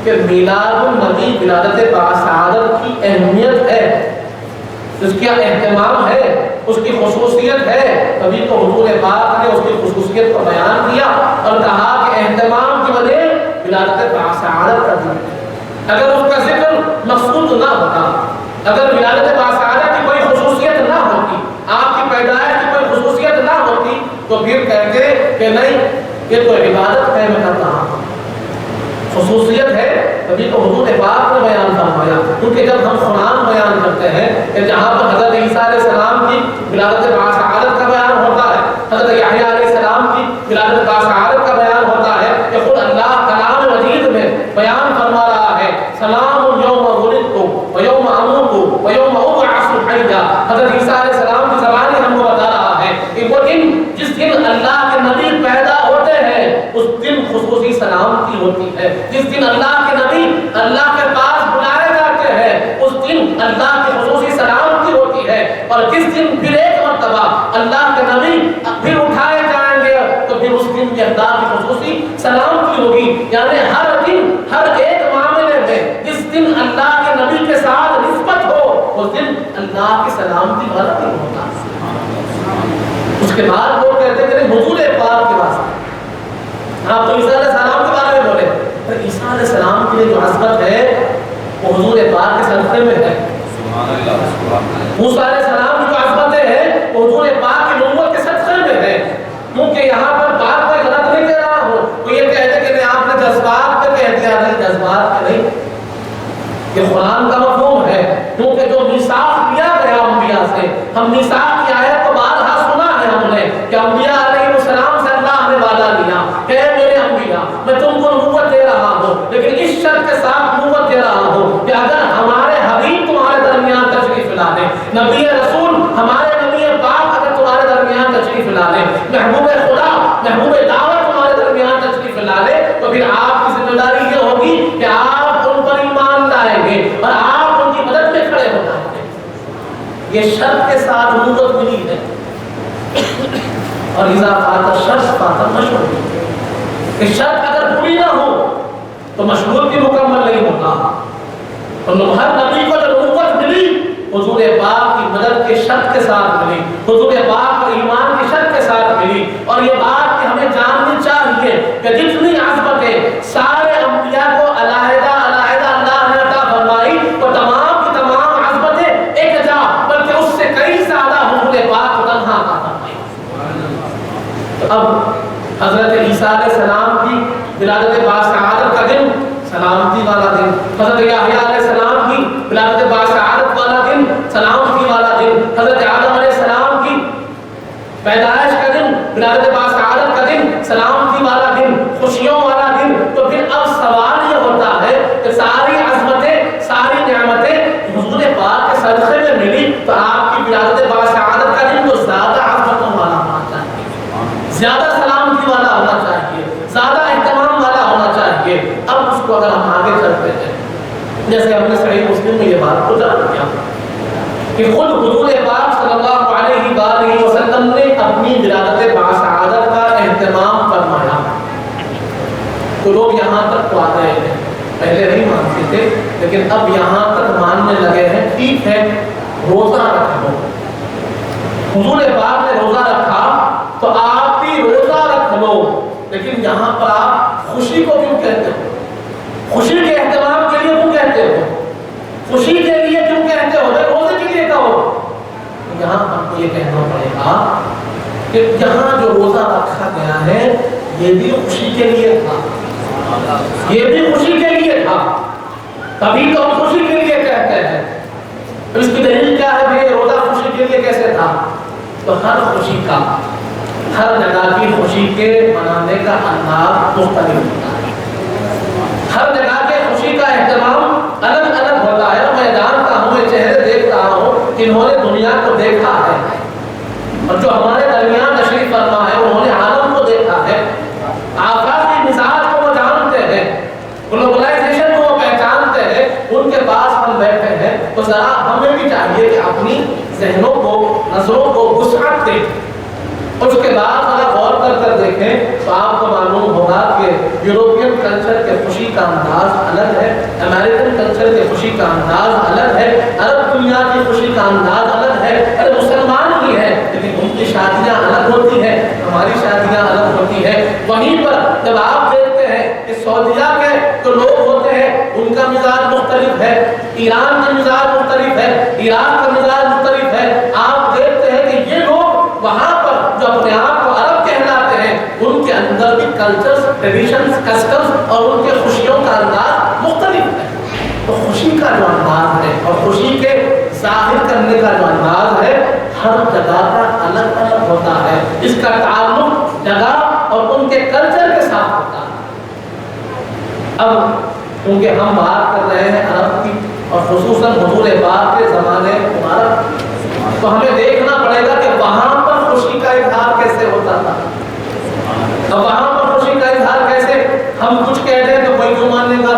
کہ میلاد النبی ولادت باسعادت کی اہمیت ہے، اس کا اہتمام ہے، اس کی خصوصیت ہے، تبھی تو حضور پاک نے اس کی خصوصیت کو بیان کیا اور کہا کہ اہتمام کی وجہ ولادت باسعادت کا دن ہے۔ اگر اس کا ذکر مقصود نہ ہوتا، اگر ولادت باسعادت کی کوئی خصوصیت نہ ہوتی، آپ کی پیدائش کی کوئی خصوصیت نہ ہوتی، تو پھر کہتے کہ نہیں یہ تو عبادت ہے میں کرتا ہوں، خصوصیت ہے، تبھی تو حضور پاک نے بیان فرمایا۔ کیونکہ جب ہم قرآن بیان کرتے ہیں کہ جہاں پر حضرت عیسیٰ علیہ السلام کی ولادت باسعادت کا بیان ہوتا ہے، حضرت یحییٰ علیہ السلام کی ولادت باسعادت کا بیان ہوتا ہے، کہ خود اللہ کلام مجید میں بیان فرما رہا ہے سلام یوم ولدت ویوم اموت ویوم ابعث حیا۔ حضرت عیسیٰ علیہ السلام کی زبانی ہم کو بتا رہا ہے کہ وہ دن جس دن اللہ کے نبی پیدا ہوتے ہیں اس دن خصوصی سلامتی ہوتی ہے، جس دن اللہ کے نبی اللہ کے پاس بلائے جاتے ہیں اس دن اللہ کی خصوصی سلامتی ہوتی ہے، اور جس دن پھر ایک مرتبہ اللہ کے نبی پھر اٹھائے جائیں گے تو پھر اس دن کی اللہ کی خصوصی سلامتی ہوگی. یعنی ہر دن ہر ایک معاملے میں جس دن اللہ کے نبی کے ساتھ نسبت ہو اس دن اللہ کی سلامتی والا دن ہوتا. اس کے بعد لوگ کہتے ہیں کہ حضور پاک کے واسطے آپ تو عیسیٰ علیہ السلام کے بارے میں بولے, پر عیسیٰ علیہ السلام کے لیے جو عظمت ہے وہ حضور پاک کے صدقے میں ہے. موسیٰ علیہ السلام کی جو عظمتیں ہیں وہ حضور پاک کی نبوت کے صدقے میں ہے. کیونکہ یہاں پر بات میں غلط نہیں کہہ رہا ہوں, وہ یہ کہتے کہ آپ نے جذبات پہ کہہ دیا, نہیں جذبات پہ نہیں, یہ قرآن کا مفہوم ہے. کیونکہ جو میثاق لیا گیا انبیاء سے, ہم میثاق کی آیت کو بارہا سنا ہے ہم نے کہ انبیاء علیہ السلام سے اللہ نے وعدہ لیا کہ میرے انبیاء میں تم کو نبوت دے رہا ہوں, لیکن اس شرط کے ساتھ نبوت دے رہا ہوں کہ اگر ہمارے حبیب تمہارے درمیان تشریف لا دیں, نبی رسول ہمارے نبی پاک اگر تمہارے درمیان تشریف لا دیں, محبوب خدا محبوب دعوت تمہارے درمیان تشریف لا دے, تو پھر آپ کی ذمہ داری یہ ہوگی کہ آپ ان پر ایمان لائیں گے اور آپ ان کی مدد میں کھڑے ہو جائیں گے. یہ شرط کے ساتھ نبوت ملی ہے. اور اضافات شرط فاتح مشروط, کہ شرط اگر پوری نہ ہو تو مشروط بھی مکمل نہیں ہوتا. اور ہر نبی کو جو نبوت ملی حضور پاک کی مدد کے شرط کے ساتھ ملی, حضور پاک کو ایمان کی شرط کے ساتھ ملی. اور یہ بات کہ ہمیں جاننی چاہیے کہ جتنی عظمتیں سارے انبیاء کو علیحدہ علیحدہ اللہ نے عطا فرمائی, وہ تمام کی تمام عظمتیں ایک جا بلکہ اس سے کئی زیادہ حضور پاک کو تنہا عطا فرمائی. تو اب حضرت عیسیٰ علیہ السلام کی ولادت باسعادت کا دن سلامتی والا دن, حضرت یحییٰ علیہ السلام کی ولادت باسعادت والا دن سلامتی والا دن, حضرت آدم علیہ السلام کی پیدائش کا دن ولادت باسعادت کا دن سلامتی والا دن, خوشیوں والا دن. تو پھر اب سوال یہ ہوتا ہے کہ ساری عظمتیں ساری نعمتیں حضور پاک کے صدقے میں ملی, تو آپ کی ولادت باسعادت کا دن تو زیادہ عظمتوں والا ہونا چاہیے, زیادہ سلامتی والا ہونا چاہیے, زیادہ اہتمام والا ہونا چاہیے. اب اس کو اگر ہم آگے چلتے ہیں, جیسے ہم نے صحیح مسلم میں یہ بات کو جان لیا کہ خود حضور پاک صلی اللہ علیہ وآلہ وسلم نے اپنی ولادت باسعادت کا اہتمام فرمایا, تو لوگ یہاں تک تو آ گئے ہیں, پہلے نہیں مانتے تھے لیکن اب یہاں تک ماننے لگے ہیں. ٹھیک ہے روزہ رکھ لو, حضور پاک نے روزہ رکھا تو آپ بھی روزہ رکھ لو, لیکن یہاں پر آپ خوشی کو کیوں کہتے ہو, خوشی کے اہتمام کے لیے کیوں کہتے ہو, خوشی کے لیے کیوں کہتے ہو, روزے کے لیے کہو. یہاں ہم کو یہ کہنا پڑے گا کہ یہاں جو روزہ رکھا گیا ہے یہ بھی خوشی کے لیے تھا, یہ بھی خوشی کے لیے تھا, تبھی تو ہم خوشی کے لیے کہتے ہیں. اس کی دلیل کیا ہے بھائی, روزہ خوشی کے لیے کیسے تھا؟ تو ہر خوشی کا ہر جگہ کی خوشی کے منانے کا انداز مختلف ہوتا ہے, ہر جگہ کے خوشی کا اہتمام الگ الگ ہوتا ہے. میں جانتا ہوں, میں چہرے دیکھ رہا ہوں جنہوں نے دنیا کو دیکھا ہے, اور جو ہمارے درمیان تشریف فرما ہے انہوں نے عالم کو دیکھا ہے, آفاقی مزاج کو وہ جانتے ہیں, گلوبلائزیشن کو وہ پہچانتے ہیں, ان کے پاس ہم بیٹھے ہیں. تو ذرا ہمیں بھی چاہیے کہ اپنی ذہنوں کو نظروں کو وسعت دیں, اس کے بعد ذرا غور کر دیکھیں تو آپ کو معلوم ہوگا کہ یوروپین کلچر کے خوشی کا انداز الگ ہے, امریکن کلچر کے خوشی کا انداز الگ ہے, عرب دنیا کی خوشی کا انداز الگ ہے. ارے مسلمان ہی ہے لیکن ان کی شادیاں الگ ہوتی ہیں, ہماری شادیاں الگ ہوتی ہیں. وہیں پر جب آپ دیکھتے ہیں کہ سعودیہ کے جو لوگ ہوتے ہیں ان کا مزاج مختلف ہے, ایران کا مزاج مختلف ہے, عراق کا مزاج مختلف ہے, آپ دیکھتے ہیں کہ یہ لوگ وہاں پر جو اپنے آپ کو عرب کہلاتے ہیں ان کے اندر بھی کلچرز, ٹریڈیشنز, کسٹمز اور ان کے خوشیوں کا انداز مختلف ہے. تو خوشی کا جو انداز ہے اور خوشی کے ظاہر کرنے کا جو انداز ہے ہر جگہ کا الگ الگ ہوتا ہے. اس کا تعلق جگہ اور ان کے کلچر کے ساتھ ہوتا ہے. اب کیونکہ ہم بات کر رہے ہیں عرب کی اور خصوصاً حضور پاک کے زمانے مبارک, تو ہمیں دیکھنا پڑے گا کہ وہاں پر خوشی کا اظہار کیسے ہوتا تھا. اب وہاں پر خوشی کا اظہار کیسے, ہم کچھ کہہ دیں تو کوئی کیوں ماننے گا,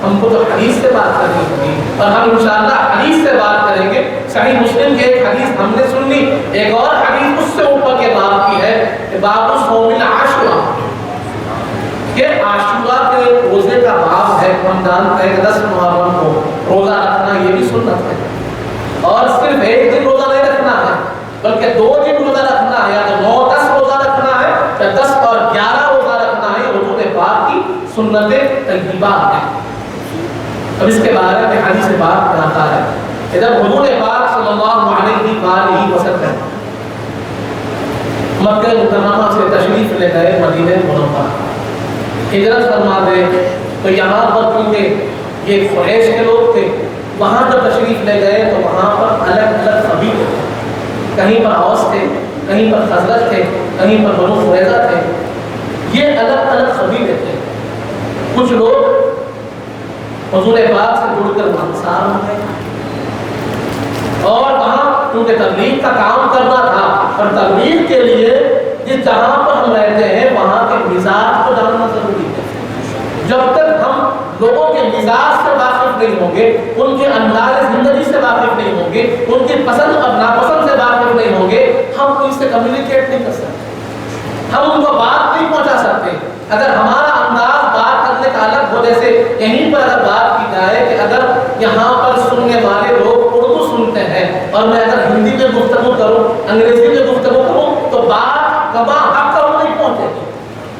ہم کو تو حدیث سے بات کرنی ہوگی اور ہم انشاءاللہ حدیث سے بات کریں گے. صحیح مسلم کی ایک حدیث ہم نے سن لی, ایک اور حدیث اس سے اوپر کے باب کی ہے کہ باب صوم العاشورا, کہ ایک روزے کا باب ہے، ہم جانتے ہیں کہ 10 محرم کو روزہ رکھنا یہ بھی سنت ہے، اور صرف ایک دن روزہ نہیں رکھنا ہے بلکہ 2 دن روزہ رکھنا ہے، یا تو 9-10 روزہ رکھنا ہے یا 10 اور 11 روزہ رکھنا ہے۔ حضور پاک کی سنت طیبہ ہے۔ اب اس کے بارے میں حدیث پاک میں آتا ہے کہ جب حضور پاک صلی اللہ علیہ وآلہ وسلم مکہ مکرمہ سے تشریف لے گئے مدینہ منورہ، ہجرت فرما گئے، تو یہاں پر کیونکہ یہ قریش کے لوگ تھے، وہاں جب تشریف لے گئے تو وہاں پر الگ الگ قبیلے تھے، کہیں پر اوس تھے، کہیں پر خزرج تھے، کہیں پر بنو قریظہ تھے، یہ الگ الگ قبیلے تھے۔ کچھ لوگ حضور پاک سے جڑ کر انصار ہو گئے، اور وہاں کیونکہ تبلیغ کا کام کرنا تھا، اور تبلیغ کے لیے جس جہاں پر ہم رہتے ہیں وہاں کے مزاج کو جاننا ضروری ہے۔ جب تک ہم لوگوں کے مزاج سے واقف نہیں ہوں گے، ان کے انداز زندگی سے واقف نہیں ہوں گے، ان کی پسند اور ناپسند سے واقف نہیں ہوں گے، ہم ان سے کمیونیکیٹ نہیں کر سکتے، ہم ان کو بات نہیں پہنچا سکتے۔ اگر ہمارا انداز بات کرنے کا الگ ہو، جیسے یہیں پر اگر بات کی جائے کہ اگر یہاں پر سننے والے لوگ اردو سنتے ہیں اور میں اگر ہندی میں گفتگو کروں، انگریزی میں گفتگو کروں تو بات کبا حق کروں نہیں پہنچے گی،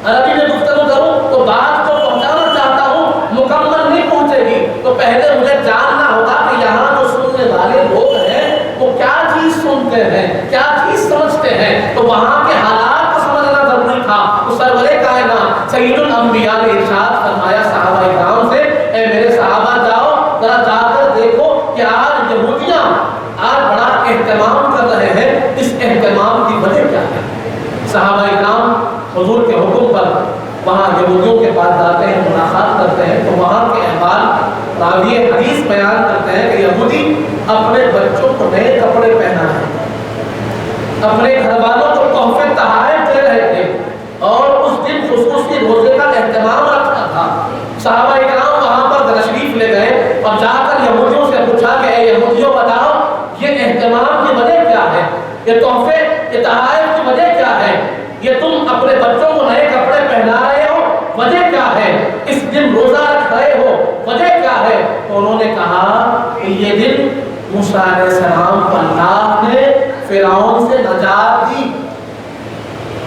عربی میں گفتگو کروں تو بات کو پہنچانا چاہتا ہوں مکمل نہیں پہنچے گی۔ تو پہلے مجھے جاننا ہوگا کہ یہاں جو سننے والے لوگ ہیں وہ کیا چیز سنتے ہیں، کیا چیز سمجھتے ہیں، تو وہاں کے حالات کو سمجھنا ضروری تھا۔ تو سرور کائنات سید الانبیاء نے ارشاد فرمایا صحابہ کرام سے، اے میرے صحابہ جاؤ ذرا جا کر دیکھو کہ آج یہودیاں آج بڑا اہتمام کر رہے ہیں، اس اہتمام کی وجہ کیا ہے؟ صحابہ کرام حضور کے حکم پر وہاں یہودیوں کے پاس جاتے ہیں، ملاقات کرتے ہیں، تو وہاں کے احوال راوی حدیث بیان کرتے ہیں کہ یہودی اپنے بچوں کو نئے کپڑے پہنا ہے، اپنے گھر والوں کو تحفے تحائف دے رہے تھے، اور اس دن خصوصی روزے کا اہتمام رکھا تھا۔ صحابہ کرام وہاں پر تشریف لے گئے اور جا کر یہودیوں سے پوچھا کہ اے یہودیوں بتاؤ یہ اہتمام کی وجہ کیا ہے، یہ تحفے یہ تحائف کی وجہ کیا ہے، یہ تم اپنے بچوں کو نئے کپڑے پہنا رہے ہو وجہ کیا ہے، اس دن روزہ رکھ رہے ہو وجہ کیا ہے؟ تو انہوں نے کہا کہ یہ دن موسیٰ علیہ السلام کو اللہ نے فرعون سے نجات دی،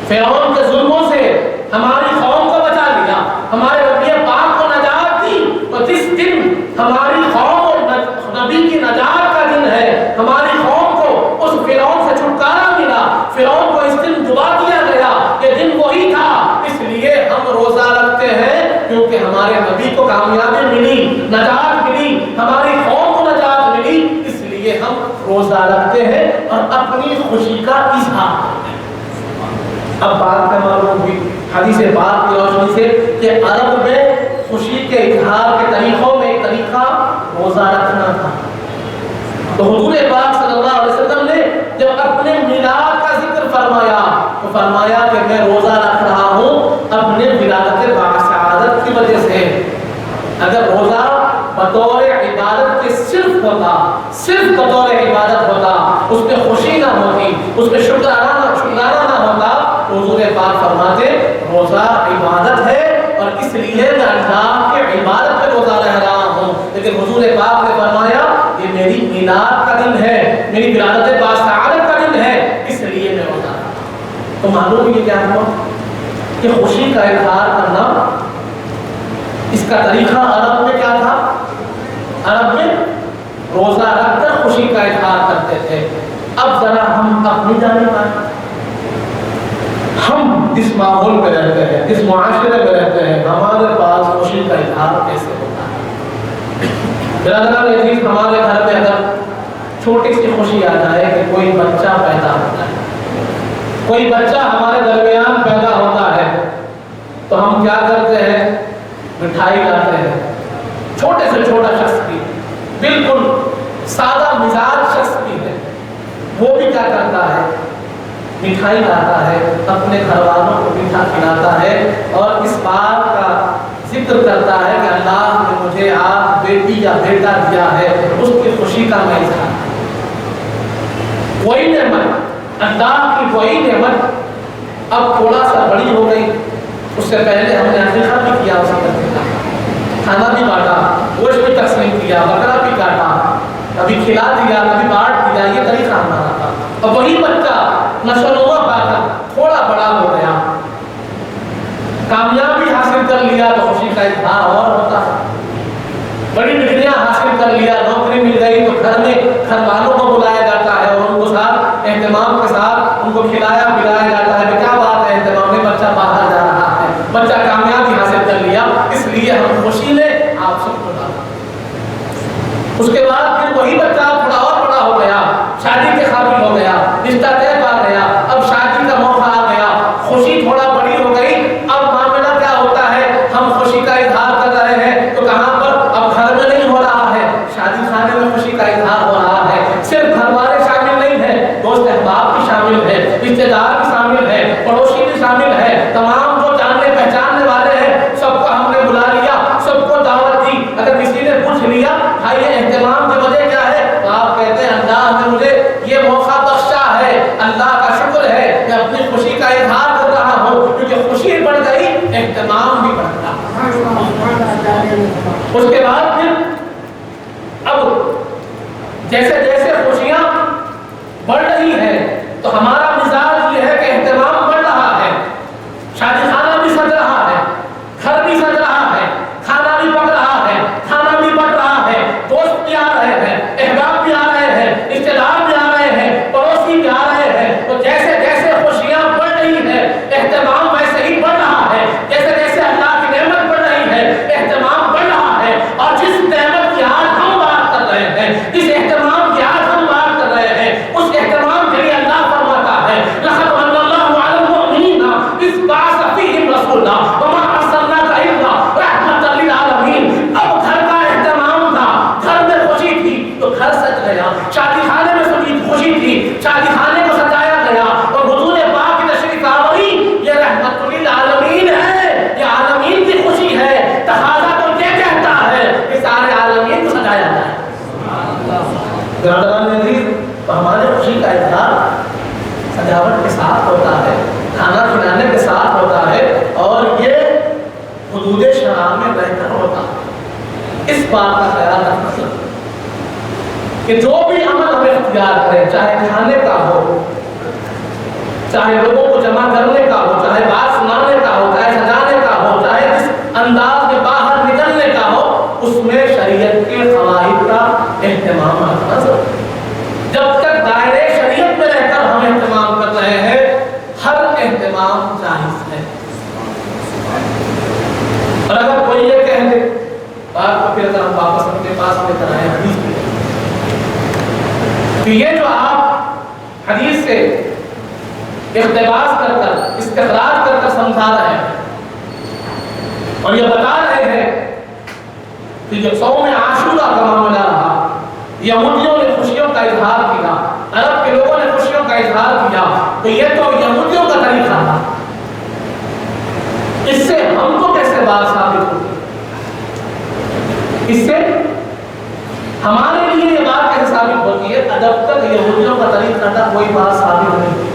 فرعون کے ظلموں سے ہماری قوم کو بچا لیا، ہمارے نبی پاک کو نجات دی۔ تو جس دن ہماری قوم اور نبی کی نجات کا دن ہے، ہماری قوم کو اس فرعون سے چھٹکارا ملا، فرعون کو اس دن دبا دیا گیا، یہ دن وہی تھا، اس لیے ہم روزہ رکھتے ہیں کیونکہ ہمارے نبی کو کامیابی ملی، نجات ملی، ہماری قوم کو نجات ملی، اس لیے ہم روزہ رکھتے ہیں اور اپنی خوشی کا اظہار کرتے ہیں۔ اب بات کا معلوم ہوئی حدیث پاک کی روشنی سے کہ عرب میں خوشی کے اظہار کے طریقوں میں ایک طریقہ روزہ رکھنا تھا۔ تو حضور پاک صلی اللہ علیہ وسلم نے جب اپنے میلاد کا ذکر فرمایا تو فرمایا کہ میں روزہ رکھ رہا ہوں اپنے ولادت باسعادت کی وجہ سے۔ اگر روزہ بطور عبادت کے صرف ہوتا، صرف بطور عبادت ہوتا، اس میں خوشی نہ ہوتی، اس میں شکرانہ نہ ہوتا، حضور پاک فرماتے روزہ عبادت ہے اور اس لیے میں اللہ کے عبادت پہ روزہ رہ رہا ہوں، لیکن حضور پاک نے فرمایا یہ میری میلاد کا دن ہے، میری ولادت باسعادت کا دن ہے، اس لیے میں روزہ رہا ہوں۔ تو معلوم یہ کیا ہوا کہ خوشی کا اظہار کرنا، اس کا طریقہ عرب میں کیا تھا؟ عرب میں روزہ رکھ کر خوشی کا اظہار کرتے تھے۔ اب ذرا ہم اپنی جانب آئیں، ہم جس ماحول میں رہتے ہیں، جس معاشرے میں رہتے ہیں، ہمارے پاس خوشی کا اظہار کیسے ہوتا ہے؟ برادران عزیز، ہمارے گھر میں اگر چھوٹی سی خوشی آ جائے کہ کوئی بچہ پیدا ہوتا ہے، کوئی بچہ ہمارے درمیان پیدا ہوتا ہے، تو ہم کیا کرتے ہیں؟ مٹھائی لاتے ہیں۔ چھوٹے سے چھوٹا شخص بھی، بالکل سادہ مزاج شخص بھی ہے، وہ بھی کیا کرتا ہے؟ مٹھائی لاتا ہے، اپنے گھر والوں کو میٹھا کھلاتا ہے، اور اس بات کا ذکر کرتا ہے کہ اللہ نے مجھے آج بیٹی یا بیٹا دیا ہے، اس کی خوشی کا میں اظہار۔ وہی نعمت، اللہ کی وہی نعمت اب تھوڑا سا بڑی ہو گئی، اس سے پہلے ہم نے عقیقہ بھی کیا اس کا، کھانا بھی بانٹا، گوشت بھی تقسیم کیا، بکرا بھی کاٹا، کبھی کھلا دیا، کبھی بانٹ دیا، یہ طریقہ ہمارا تھا۔ اور وہی بچہ نشو نما پا کر تھوڑا بڑا ہو گیا، کامیابی حاصل کر لیا تو خوشی کا اظہار اور ہوتا ہے، بڑی ڈگریاں حاصل کر لیا، نوکری مل گئی تو گھر میں گھر والوں کو بلایا جاتا ہے اور ان کو ساتھ اہتمام کے ساتھ ان کو کھلایا پلایا جاتا ہے۔ کیا بات ہے، اہتمام میں بچہ باہر جا رہا ہے، بچہ کامیابی حاصل کر لیا، اس لیے ہم خوشی میں آپ سب کو ڈالا۔ اس کے بعد پھر وہی بچہ تھوڑا اور بڑا ہو گیا، شادی کے قابل ہو گیا، رشتہ طے پا گیا، اب شادی کا موقع آ گیا، خوشی تھوڑا بڑی ہو گئی، اب معاملہ کیا ہوتا ہے، ہم خوشی کا اظہار کر رہے ہیں تو کہاں پر، اب گھر میں نہیں ہو رہا ہے، شادی خانے میں خوشی کا اظہار ہو رہا ہے۔ صرف گھر والے شامل نہیں ہیں، دوست احباب بھی شامل ہیں، رشتے دار بھی شامل ہیں، پڑوسی بھی شامل ہیں، تمام جو جاننے پہچاننے والے ہیں سب کو ہم نے بلا لیا، سب کو دعوت دی۔ اگر کسی نے پوچھ لیا بھائی یہ اہتمام کی وجہ کیا ہے، تو آپ کہتے ہیں اللہ نے مجھے یہ موقع بخشا ہے، اللہ کا شکر ہے، میں اپنی خوشی کا اظہار کر رہا ہوں، کیونکہ خوشی بڑھ گئی، اہتمام بھی بڑھ گیا۔ اس کے بعد پھر اب جیسے جیسے خوشیاں بڑھ رہی ہیں تو ہمارا مزاج یہ ہے کہ اہتمام بڑھ رہا ہے، شادی خانہ بھی سج رہا ہے، گھر بھی سج رہا ہے، کھانا بھی پک رہا ہے، کھانا بھی بڑھ رہا ہے، دوست بھی آ رہے ہیں، احباب بھی آ رہے ہیں، رشتے دار بھی آ رہے ہیں، پڑوسی بھی آ رہے ہیں، تو جیسے جیسے خوشیاں بڑھ رہی ہیں اہتمام ویسے ہی بڑھ رہا ہے، جیسے جیسے اللہ کی نعمت بڑھ رہی ہے اہتمام بڑھ رہا ہے۔ اور جس نعمت کی آج ہم بات کر رہے ہیں، جس اہتمام کی آج ہم بات کر رہے ہیں، اس اہتمام کے لیے اللہ فرماتا ہے لَقَدْ مَنَّ اللَّهُ عَلَى الْمُؤْمِنِينَ إِذْ بَعَثَ فِيهِمْ رَسُولًا وَمَا أَرْسَلْنَاكَ إِلَّا رَحْمَةً لِّلْعَالَمِينَ۔ اب گھر کا اہتمام تھا، گھر میں خوشی تھی تو گھر سج گیا، شادی خانے میں خوشی تھی، شادی خانے کو سجایا گیا، اور حضور پاک کی تشریف آوری یہ رحمت للعالمین ہے، یہ عالمین کی خوشی ہے، تقاضا تو یہ کہتا ہے کہ سارے عالمین کو سجایا جائے۔ برادران عزیز، تو ہمارے خوشی کا اظہار سجاوٹ کے ساتھ ہوتا ہے، کھانا کھلانے کے ساتھ ہوتا ہے، اور یہ حدود شرع میں رہ کر ہوتا ہے۔ اس بات کا خیال رکھنا چاہیے کہ جو بھی عمل ہم اختیار کریں، چاہے کھانے کا ہو، چاہے لوگوں کو جمع کرنے کا ہو، چاہے بات سنانے کا ہو، چاہے سجانے کا ہو، چاہے جس انداز میں باہر نکلنے کا ہو، اس میں شریعت کے قواعد کا اہتمام رکھنا ضروری ہے۔ جب تک دائرے شریعت میں رہ کر ہم اہتمام کر رہے ہیں، ہر اہتمام جائز ہے۔ اور اگر کوئی یہ کہہ دے، بات کو پھر اگر ہم واپس اپنے پاس لے کر آئے حدیث میں، کہ یہ جو آپ حدیث سے اقتباس کر کر استخراج کر کر سمجھا رہے ہیں اور یہ بتا رہے ہیں کہ جب صوم عاشورہ کا معاملہ رہا، یہودیوں نے خوشیوں کا اظہار کیا، عرب کے لوگوں نے خوشیوں کا اظہار کیا، تو یہ تو یہودیوں کا طریقہ تھا، اس سے ہم کو کیسے بات ثابت ہوتی؟ اس سے ہمارے لیے یہ بات کیسے ثابت ہوتی ہے؟ جب تک یہودیوں کا طریقہ تھا کوئی بات ثابت نہیں،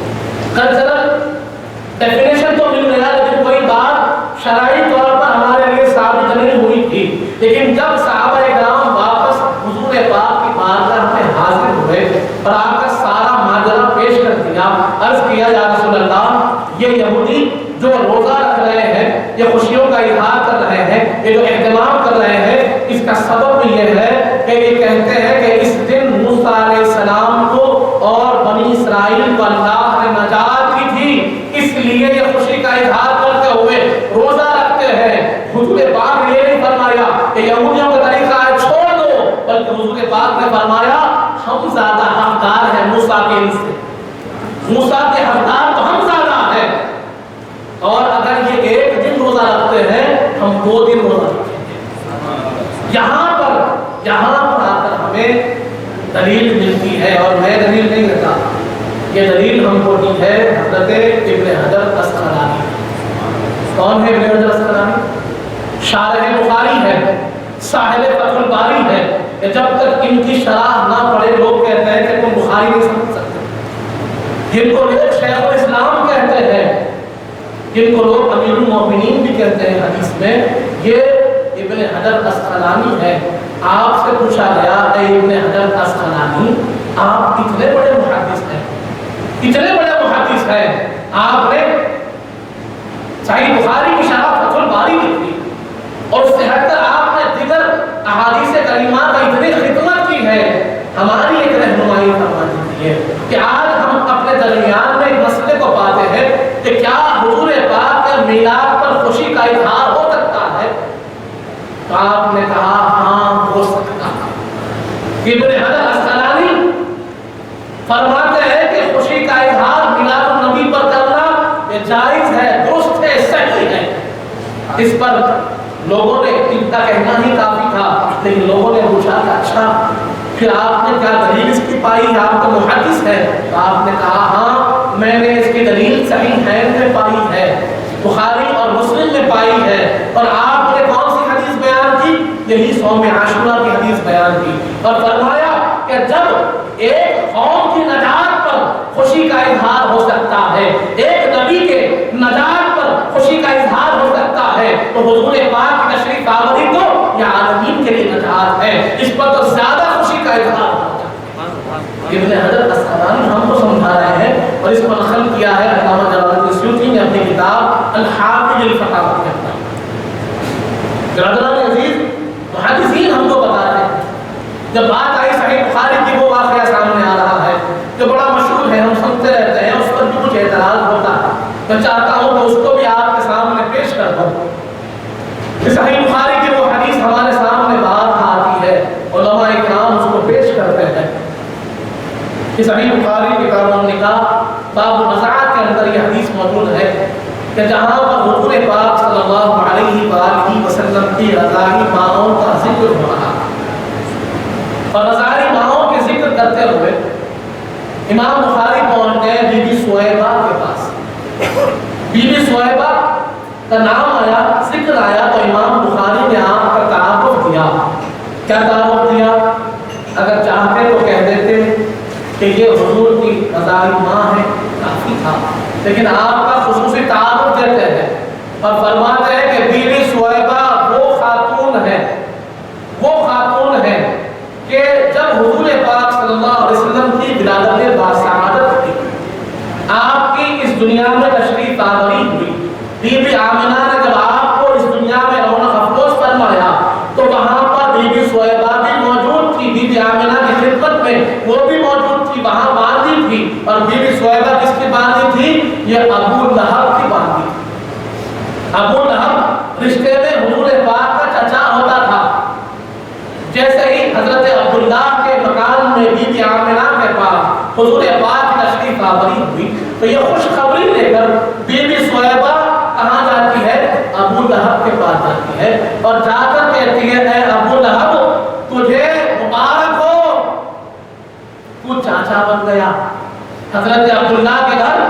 کلچرل ڈیفینیشن تو مل گیا لیکن کوئی بات شرعی طور پر ہمارے لیے ثابت نہیں ہوئی تھی۔ لیکن جب صحابہ کرام واپس حضور پاک کی بارگاہ میں حاضر ہوئے اور آ کر سارا ماجرا پیش کر دیا، عرض کیا یا رسول اللہ، یہ یہودی جو روزہ رکھ رہے ہیں، یہ خوشیوں کا اظہار کر رہے ہیں، یہ جو اہتمام کر رہے ہیں، اس کا سبب یہ ہے کہ یہ کہتے ہیں کہ اس دن موسیٰ علیہ السلام کو اور بنی اسرائیل کو اللہ نے نجات دی تھی، اس لیے یہ خوشی کا اظہار کرتے ہوئے روزہ رکھتے ہیں۔ حضور پاک نے یہ نہیں فرمایا کہ یہودیوں کا طریقہ ہے چھوڑ دو، بلکہ حضور پاک نے فرمایا ہم زیادہ حقدار ہیں موسیٰ کے ان سے، موسیٰ کے حقدار تو ہم زیادہ ہیں، اور اگر یہ ایک دن روزہ رکھتے ہیں ہم 2 دن روزہ رکھیں گے۔ یہاں پر آ کر ہمیں دلیل ملتی ہے، اور میں دلیل نہیں دیتا، یہ دلیل ہم کو دی ہے حضرت ابن حجر اسقلانی۔ کون ہے ابن حجر اسقلانی؟ شارح بخاری ہے، صاحب فتح الباری ہے۔ جب تک ان کی شرح نہ پڑھے لوگ کہتے ہیں کہ تم بخاری نہیں سمجھ سکتے، جن کو لوگ شیخ الاسلام کہتے ہیں، جن کو لوگ امیر المومنین بھی کہتے ہیں حدیث میں، یہ ابن حجر اسقلانی ہے. آپ سے پوچھا گیا اے ابن حجر اسقلانی آپ اتنے بڑے محدث ہیں, اتنے بڑے محدث ہیں, آپ نے صحیح بخاری کی شرح فتح الباری لکھی اور اس سے ہٹ کر آپ نے دیگر احادیث کریمہ کا اتنی خدمت کی ہے, ہماری ایک رہنمائی فرما دیجیے کہ آج ہم اپنے درمیان میں ایک مسئلے کو پاتے ہیں کہ کیا حضور پاک کے میلاد پر خوشی کا اظہار ہو سکتا ہے؟ تو آپ نے کہا ہاں ہو سکتا ہے. ابن حجر اسقلانی فرماتے ہیں کہ خوشی کا اظہار میلاد النبی پر کرنا یہ جائز ہے, درست ہے, صحیح ہے. اس پر لوگوں نے ان کا کہنا ہی کافی تھا, لیکن لوگوں نے پوچھا کہ اچھا پھر آپ نے کیا دلیل اس کی پائی, آپ تو محدث ہے. تو آپ نے کہا ہاں میں نے اس کی دلیل صحیح ہے میں پائی ہے, بخاری اور مسلم میں پائی ہے. اور آپ نے کون سی حدیث بیان کی؟ یہی صوم عاشورہ کی حدیث بیان کی اور فرمایا کہ جب ایک قوم کی نجات پر خوشی کا اظہار ہو سکتا ہے, ایک نبی کے نجات پر خوشی کا اظہار ہو سکتا ہے, تو حضور پاک کی تشریف آوری تو یہ عالمین کے لیے نجات ہے, اس پر تو زیادہ خوشی کا اظہار ہوتا ہے. ابن حجر اسقلانی ہم کو سمجھا رہے ہیں اور اس پر نقل کیا ہے علامہ جلال الدین سیوطی نے اپنی کتاب الحافظ الفتاوی کے اندر. برادران عزیز, محدثین ہم کو بتا رہے ہیں جب بات آئی صحیح بخاری کی وہ واقعہ سامنے آ رہا ہے جو بڑا مشہور ہے, ہم سنتے رہتے ہیں, اس پر بھی کچھ اعتراض ہوتا ہے. میں چاہتا ہوں کہ اس کو بھی آپ کے سامنے پیش کر دوں کہ صحیح بخاری کی وہ حدیث ہمارے سامنے بات آتی ہے, علماء کرام اس کو پیش کرتے ہیں کہ صحیح بخاری کتاب النکاح باب النزاعات کے اندر یہ حدیث موجود ہے کہ جہاں پر حضور پاک صلی اللہ علیہ وآلہ وسلم کی رضاعی ماؤں کا ذکر ہو رہا اور رضاعی ماؤں کے ذکر کرتے ہوئے امام بخاری پہنچ گئے بی بی سویبہ کے پاس. بی بی سویبہ کا نام آیا, ذکر آیا, تو امام بخاری نے آپ کا تعارف دیا. کیا تعارف دیا؟ اگر چاہتے تو کہہ دیتے کہ یہ حضور کی رضاعی ماں ہے, کافی تھا, لیکن آپ کا خصوصی تعارف دیتے ہیں اور فرماتے ہیں کہ بی بی سویبہ وہ خاتون ہے, وہ خاتون ہے کہ جب حضور پاک صلی اللہ علیہ وسلم کی ولادت باسعادت تھی, آپ کی اس دنیا میں تشریف آوری ہوئی, بی بی آمنہ نے جب آپ کو اس دنیا میں رونق افروز فرمایا تو وہاں پر بی بی سویبہ بھی موجود تھی, بی بی آمنہ کی خدمت میں وہ بھی موجود تھی, وہاں باندھی تھی. اور بی بی سویبہ کس کی باندھی تھی؟ یہ ابو لہب کی باندھی تھی. ابو لہب رشتے میں حضور پاک کا چچا ہوتا تھا. جیسے ہی حضرت عبداللہ کے مکان میں بی بی آمنہ کے پاس حضور پاک کی تشریف آوری ہوئی تو یہ خوشخبری لے کر بی بی سویبہ کہاں جاتی ہے؟ ابو لہب کے پاس جاتی ہے اور جا کر کہتی ہے اے ابو لہب تجھے مبارک ہو, تو چاچا بن گیا. حضرت عبداللہ کے گھر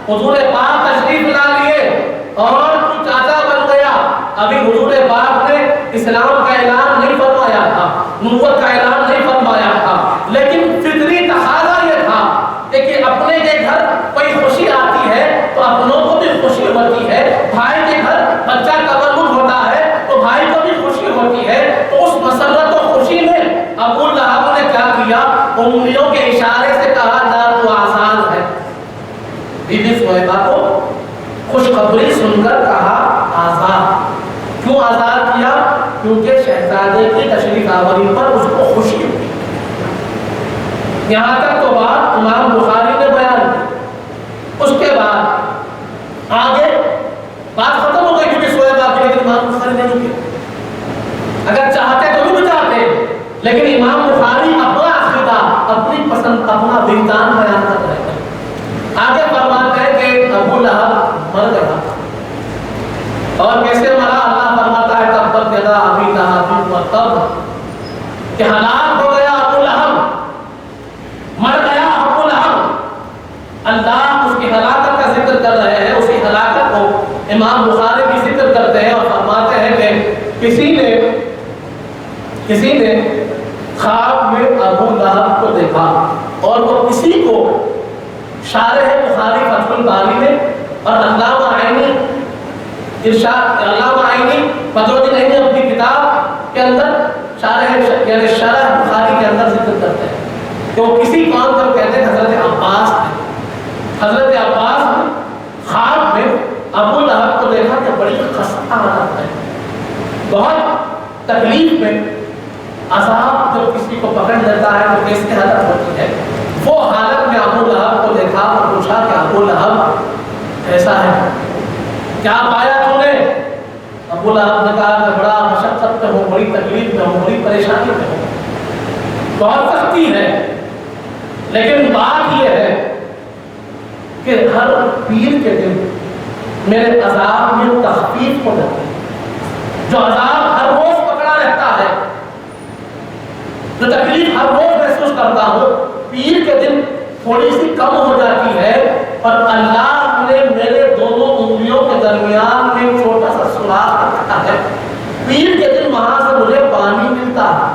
حضور پاک تشریف لا لیے اور تو چاچا بن گیا. ابھی حضور پاک نے اسلام کا اعلان نہیں فرمایا تھا, نبوت کا اعلان نہیں فرمایا تھا, لیکن فطری تقاضا یہ تھا کہ اپنے کے گھر کوئی خوشی آتی ہے تو اپنوں کو بھی خوشی ہوتی ہے, بھائی کے گھر بچہ تولد ہوتا ہے تو بھائی کو بھی خوشی ہوتی ہے. تو اس مسرت و خوشی میں ابو لہب نے کیا کیا؟ انگلیوں کے اشارے سے کہا لا تو آزاد ہے. بی بی سویبہ کو خوشخبری سن کر کہا آزاد. کیوں آزاد کیا؟ کیونکہ شہزادے کی تشریف آوری پر اس کو خوشی ہوئی. یہاں تک تو بات امام بخاری نے بیان کی. اس کے بعد آگے بات ختم ہو گئی بی بی سویبہ کی, لیکن امام بخاری نے نہیں کی. اگر چاہتے تو بھی چاہتے, لیکن امام بخاری اپنا عقیدہ, اپنی پسند, اپنا وجدان بیان کر رہے ہیں. آگے فرماتے ہیں کہ ابو لہب مر گیا اور کیسے مرا؟ اللہ فرماتا ہے تبت یدا ابی لہب وتب, کہ ہلاک ہو گیا ابو لہب, مر گیا ابو لہب. اللہ اس کی ہلاکت کا ذکر کر رہے ہیں, اسی ہلاکت کو امام بخاری بھی ذکر کرتے ہیں اور فرماتے ہیں کہ کسی نے خواب میں ابو لہب کو دیکھا اور وہ کسی کو شارح بخاری فتح الباری نے اور علامہ عینی ارشاد, علامہ عینی بدر الدین عینی اپنی کتاب کے اندر یعنی شرح بخاری کے اندر ذکر کرتے ہیں کہ وہ کسی قوم کو کہتے ہیں حضرت عباس نے، حضرت عباس نے خواب میں ابو لہب کو دیکھا کہ بڑی خستہ حالت ہے، بہت تکلیف میں، عذاب جب کسی کو پکڑ لیتا ہے تو کیسی حالت ہوتی ہے، وہ حالت میں ابو لہب کو دیکھا اور پوچھا کہ ابو لہب ایسا ہے، کیا پایا تو نے؟ ابو لہب نے کہا کہ بڑا مشقت میں ہوں، بڑی تکلیف میں ہوں، بڑی پریشانی میں ہوں، بہت سختی ہے، لیکن بات یہ ہے کہ ہر پیر کے دن میرے عذاب میں تخفیف ہو جاتی ہے، جو عذاب ہر روز پکڑا رہتا ہے، جو تکلیف ہر روز محسوس کرتا ہوں، پیر کے دن تھوڑی سی کم ہو جاتی ہے، اور اللہ نے میرے دونوں انگلیوں کے درمیان میں ایک چھوٹا سا سوراخ رکھا ہے، پیر کے دن وہاں سے مجھے پانی ملتا ہے،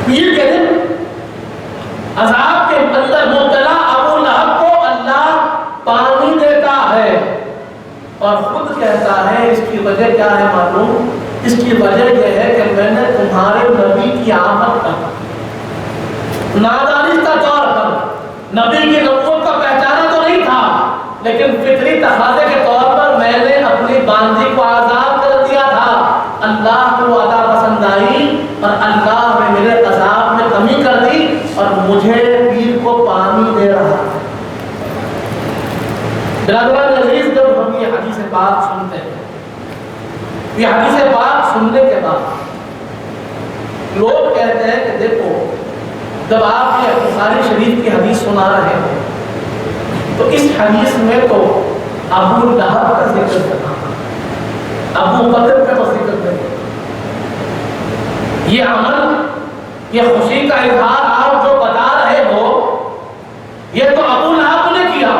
پیر کے دن عذاب کے اندر مبتلا ابو لہب کو اللہ پانی دیتا ہے، اور خود کہتا ہے اس کی وجہ کیا ہے معلوم؟ اس کی وجہ یہ ہے کہ میں نے تمہارے نبی کی آمد پر نادانی کا طور پر نبی کی نبوت کا پہچانا تو نہیں تھا، لیکن فطری تقاضے کے طور پر میں نے اپنی باندھی کو آزاد کر دیا تھا، اللہ کو عطا پسند آئی اور اللہ نے میرے عذاب میں کمی کر دی اور مجھے پیر کو پانی دے رہا ہے۔ برادران عزیز، جب ہم یہ حدیث پاک سنتے ہیں، یہ حدیث پاک سننے کے بعد لوگ کہتے ہیں کہ دیکھو جب آپ یہ بخاری شریف کی حدیث سنا رہے ہیں تو اس حدیث میں تو ابو لہب کا ذکر کرنا، ابو بکر کا تو ذکر نہیں، یہ عمل، یہ خوشی کا اظہار آپ جو بتا رہے ہو یہ تو ابو لہب نے کیا،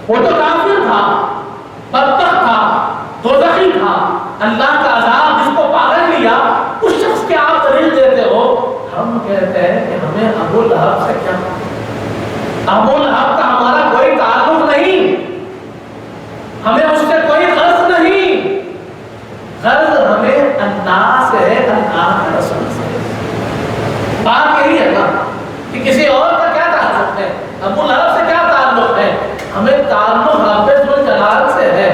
وہ تو کافر تھا، بدبخت تھا، دوزخی تھا، اللہ کا عذاب جس کو پکڑ لیا اس شخص کے آپ دلیل دیتے ہو۔ ہم کہتے ہیں کہ ہمیں ابو لہب سے کیا، ابو لہب کا ہمارا کوئی تعلق نہیں، ہمیں اس سے کوئی غرض نہیں، غرض ہمیں اللہ سے ہے، اللہ کے رسول سے۔ بات یہی ہے نا کہ کسی اور کا کیا تعلق ہے، ابو لہب سے کیا تعلق ہے؟ ہمیں تعلق رب ذوالجلال سے ہے۔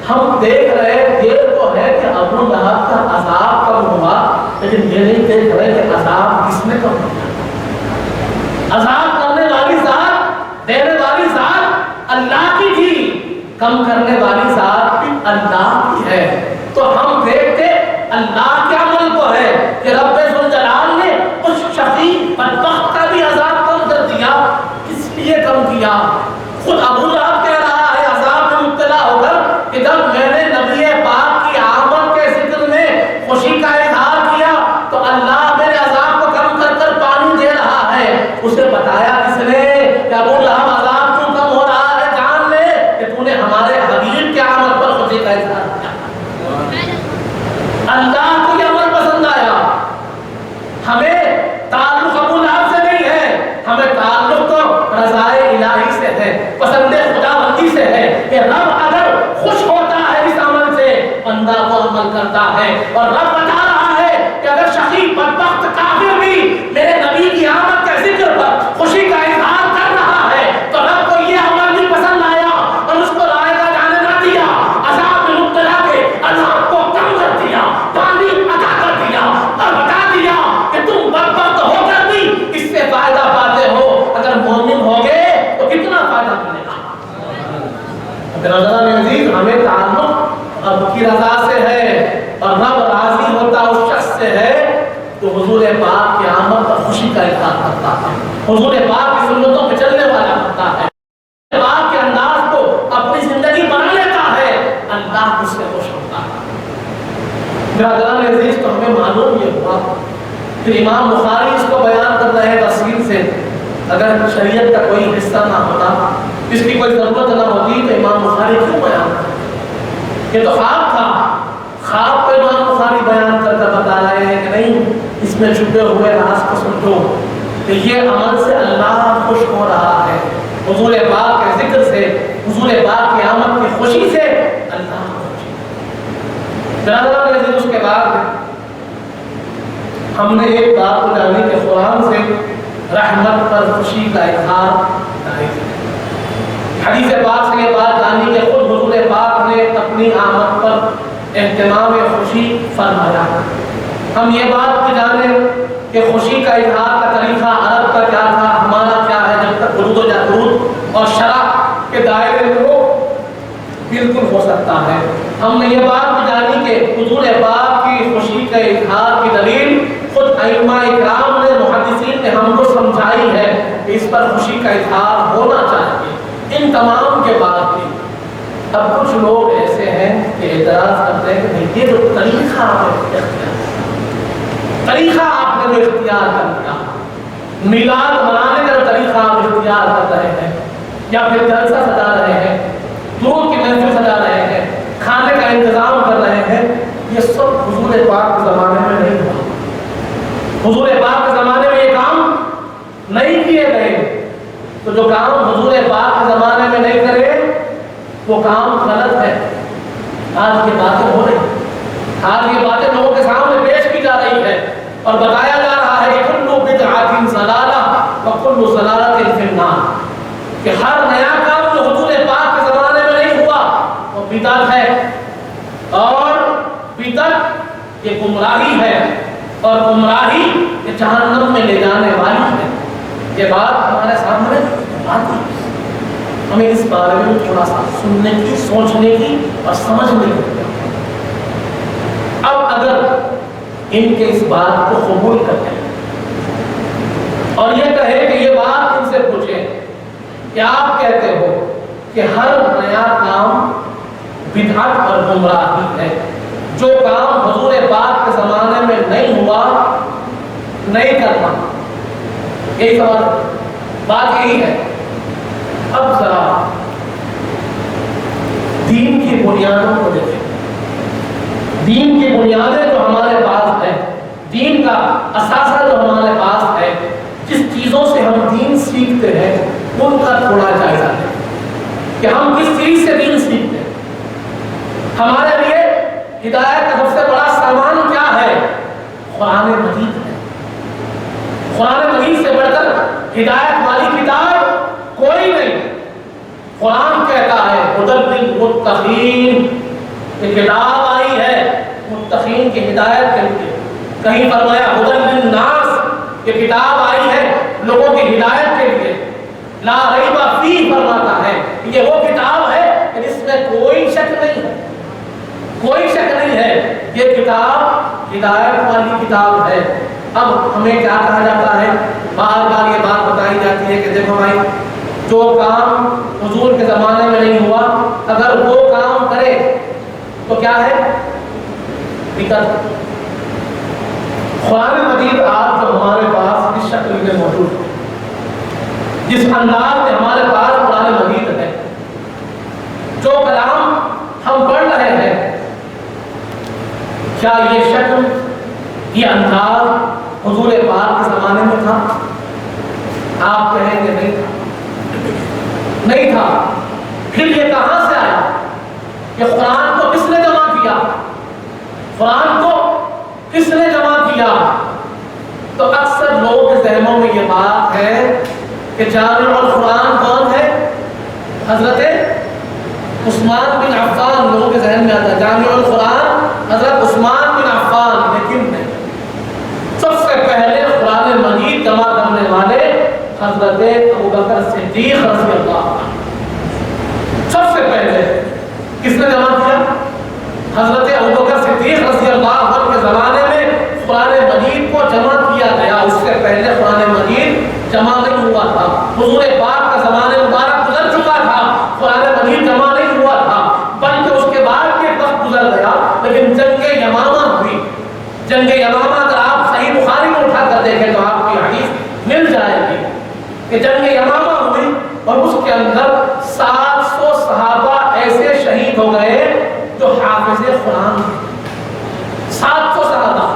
ہم دیکھ رہے یہ تو ہے کہ ابو لہب کا عذاب کم ہوا، لیکن یہ نہیں دیکھ رہے کہ عذاب کس نے کم کیا۔ عذاب کرنے والی ذات، دینے والی ذات اللہ کی تھی، کم کرنے والی ذات بھی اللہ کی ہے۔ تو ہم دیکھتے اللہ کے عمل کو ہے کہ رب ذوالجلال نے اس شقی بدبخت کا بھی عذاب کم کر دیا۔ کس لیے کم کیا؟ خود ابو لہب کہہ رہا ہے عذاب میں مبتلا ہو کر کہ جب میں نے نبی پاک کی آمد کے ذکر میں خوشی کا اظہار کیا تو اللہ میرے عذاب کو کم کر کر پانی دے رہا ہے۔ اسے بتایا کس نے کہ ابو لہب عذاب کیوں کم ہو رہا ہے؟ جان لے کہ تو نے ہمارے حبیب کی آمد پر خوشی کا اظہار کیا۔ اللہ کو یہ عمل پسند آیا۔ ہمیں تعلق ابو لہب سے نہیں ہے، ہمیں تعلق تو رضائے الہی سے ہے، پسند خداوندی سے ہے کہ رب اگر خوش ہوتا ہے اس عمل سے بندہ وہ عمل کرتا ہے، اور رب بتا رہا ہے کہ اگر شقی بدبخت کافر بھی میرے نبی کی آمد کے ذکر پر خوشی کا اظہار کر رہا ہے تو رب کو یہ عمل بھی پسند آیا اور اس کو رائے کا جانے نہ دیا، عذاب میں مبتلا کے عذاب کو کم کر دیا، پانی عطا کر دیا اور بتا دیا کہ تم بدبخت ہو کر بھی اس سے فائدہ پاتے ہو، اگر مومن ہوگے تو کتنا فائدہ ملے گا۔ برادران عزیز، ہمیں تعلق رب کی رضا سے ہے اور رب راضی ہوتا اس شخص سے ہے تو حضور پاک کی آمد پر خوشی کا اظہار کرتا ہے، حضور پاک کی سنتوں پہ چلنے والا ہوتا ہے، پاک کے انداز کو اپنی زندگی بنا لیتا ہے، اللہ اس سے خوش ہوتا ہے۔ برادران عزیز، تو ہمیں معلوم یہ ہوا کہ امام بخاری اس کو بیان کر رہے ہیں تفصیل سے، اگر شریعت کا کوئی حصہ نہ ہوتا، اس کی کوئی ضرورت نہ ہوتی تو امام بخاری کیوں بیان کرتے؟ یہ تو خواب تھا، خواب کو امام بخاری بیان کر کر بتا رہے ہیں کہ نہیں، اس میں چھپے ہوئے راز کو سمجھو کہ یہ عمل سے اللہ خوش ہو رہا ہے، حضور پاک کے ذکر سے، حضور پاک کی آمد کی خوشی سے اللہ خوش ہے۔ برادران عزیز، اس کے بعد ہم نے ایک بات کو جانی کہ قرآن سے رحمت پر خوشی کا اظہار جائز ہے۔ حدیث پاک سے یہ بات جانی کہ خود حضور پاک نے اپنی آمد پر اہتمام خوشی فرمایا۔ ہم یہ بات بھی جانیں کہ خوشی کا اظہار کا طریقہ عرب کا کیا تھا، ہمارا کیا ہے، جب تک درود و درود اور شرع کے دائرے میں ہو بالکل ہو سکتا ہے۔ ہم نے یہ بات بھی جانی کہ حضور پاک کی خوشی کے اظہار کی دلیل خود ائمہ اکرام نے، محدثین نے ہم کو سمجھائی ہے کہ اس پر خوشی کا اظہار ہونا چاہیے۔ ان تمام کے بعد بھی اب کچھ لوگ ایسے ہیں کہ اعتراض کرتے ہیں کہ یہ جو طریقہ آپ نے جو اختیار کر لیا، میلاد منانے کا جو طریقہ آپ اختیار کر رہے ہیں، یا پھر جلسہ سجا رہے ہیں، درود کی محفل سجا رہے ہیں، کھانے کا انتظام کر رہے ہیں، یہ سب حضور پاک کے زمانے میں نہیں ہوا۔ حضور پاک کے زمانے میں یہ کام نہیں کیے گئے، تو جو کام حضور پاک کے زمانے میں نہیں کرے وہ کام غلط ہے۔ آج یہ باتیں ہو رہی ہیں، آج یہ باتیں لوگوں کے سامنے پیش کی جا رہی ہے اور بتایا جا رہا ہے کہ کل بدعۃ ضلالہ وکل ضلالۃ فی النار، کہ ہر نیا کام جو حضور پاک کے زمانے میں نہیں ہوا وہ بدعت ہے، اور بدعت یہ گمراہی ہے، اور گمراہی یہ جہنم میں لے جانے والی ہے۔ یہ بات ہمارے سامنے آتی ہے، ہمیں اس بارے میں تھوڑا سا سننے کی، سوچنے کی اور سمجھنے کی۔ اب اگر ان کے اس بات کو قبول کرتے ہیں اور یہ کہے کہ یہ بات ان سے پوچھیں کہ آپ کہتے ہو کہ ہر نیا کام بدعت اور گمراہی ہے، جو کام حضور پاک کے زمانے میں نہیں ہوا نہیں کرنا، یہی سوال بات یہی ہے۔ اب ذرا دین کی بنیادوں کو دیکھیں، دین کی بنیادیں جو ہمارے پاس ہے، دین کا اثاثہ جو ہمارے پاس ہے، جس چیزوں سے ہم دین سیکھتے ہیں ان کا تھوڑا جائزہ لیں کہ ہم کس چیز سے دین سیکھتے ہیں۔ ہمارے لیے ہدایت کا سب سے بڑا سامان کیا ہے؟ قرآن مجید ہے۔ قرآن مجید سے بڑھ کر ہدایت والی کتاب کوئی نہیں۔ قرآن کہتا ہے ہدی للمتقین، یہ کتاب آئی ہے متقین کی ہدایت کے لیے۔ کہیں فرمایا ہدی للناس، یہ کتاب آئی ہے لوگوں کی ہدایت کے لیے۔ لا ریب فیہ فرماتا ہے یہ وہ کتاب ہے کہ جس میں کوئی شک نہیں ہے، کوئی شک نہیں ہے، یہ کتاب ہدایت والی کتاب ہے۔ اب ہمیں کیا کہا جاتا ہے؟ بار بار یہ بات بتائی جاتی ہے کہ دیکھو بھائی، جو کام حضور کے زمانے میں نہیں ہوا اگر وہ کام کرے تو کیا ہے؟ بدعت۔ قرآن مجید آج جو ہمارے پاس اس شکل میں موجود ہے، جس انداز میں ہمارے پاس قرآن مجید ہے، جو کلام ہم پڑھ رہے ہیں، کیا یہ شکل، یہ انداز حضور پاک کے زمانے میں تھا؟ آپ کہیں گے نہیں تھا، نہیں تھا۔ پھر یہ کہاں سے آیا؟ یہ قرآن کو کس نے جمع کیا؟ قرآن کو کس نے جمع کیا؟ تو اکثر لوگوں کے ذہنوں میں یہ بات ہے کہ جامع القرآن کون ہے؟ حضرت عثمان بن عفان۔ لوگوں کے ذہن میں آتا ہے جامع القرآن حضرت عثمان بن عفان، لیکن نہیں، سب سے پہلے قرآن مجید جمع کرنے والے حضرت ابوبکر صدیق رضی اللہ عنہ۔ سب سے پہلے کس نے جمع کیا؟ حضرت ابوبکر صدیق رضی اللہ عنہ کے زمانے میں قرآن مجید کو جمع کیا گیا۔ اس سے پہلے قرآن مجید جمع نہیں ہوا تھا۔ حضور پاک کا زمانے مبارک گزر چکا تھا، قرآن مجید جمع نہیں ہوا تھا، بلکہ اس کے بعد کے وقت گزر گیا۔ لیکن جنگ یمامہ ہوئی، جنگ یمامہ اگر آپ صحیح بخاری میں اٹھا کر دیکھیں تو آپ کی حدیث مل جائے گی کہ جنگ یمامہ ہوئی اور اس کے اندر 700 صحابہ ایسے شہید ہو گئے جو حافظ قرآن تھے۔ 700 صحابہ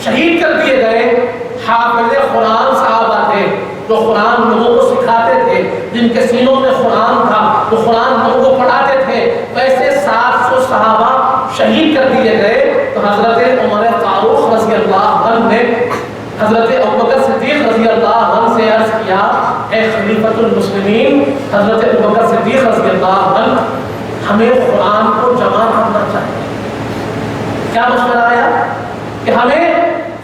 شہید کر دیے گئے، حافظ قرآن صحابہ تھے جو قرآن لوگوں کو سکھاتے تھے، جن کے سینوں میں قرآن تھا، جو قرآن لوگوں کو پڑھاتے تھے۔ ویسے 700 صحابہ شہید کر دیے گئے المسلمین حضرت ابوبکر صدیق رضی اللہ عنہ ہمیں قرآن کو جمع کرنا چاہیے. کیا مشورہ آیا کہ ہمیں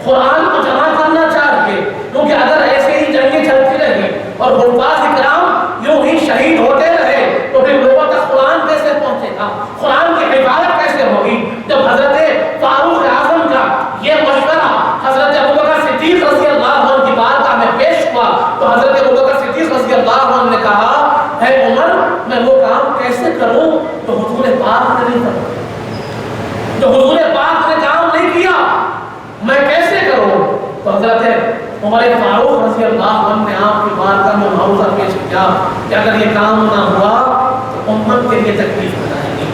قرآن کو جمع کرنا چاہیے، کیونکہ اگر ایسے ہی جنگیں چلتی رہی اور حفاظ کرام یوں ہی شہید ہوتے رہے تو پھر لوگوں تک قرآن کیسے پہنچے گا، قرآن کی حفاظت کیسے ہوگی؟ جب حضرت فاروق اعظم کا یہ مشورہ حضرت ابوبکر صدیق رضی اللہ عنہ کی بارگاہ میں پیش ہوا تو حضرت ابوبکر صدیق رضی اللہ عنہ نے کہا اے عمر میں وہ کام کیسے کروں تو حضور پاک نے نہیں کرا، جو حضور پاک نے کام نہیں کیا میں کیسے کروں؟ تو حضرت عمر فاروق رضی اللہ عنہ نے آپ کی بارگاہ میں معاوضہ پیش کیا کہ اگر یہ کام نہ ہوا تو امت کے لیے تکلیف ہو جائے گی،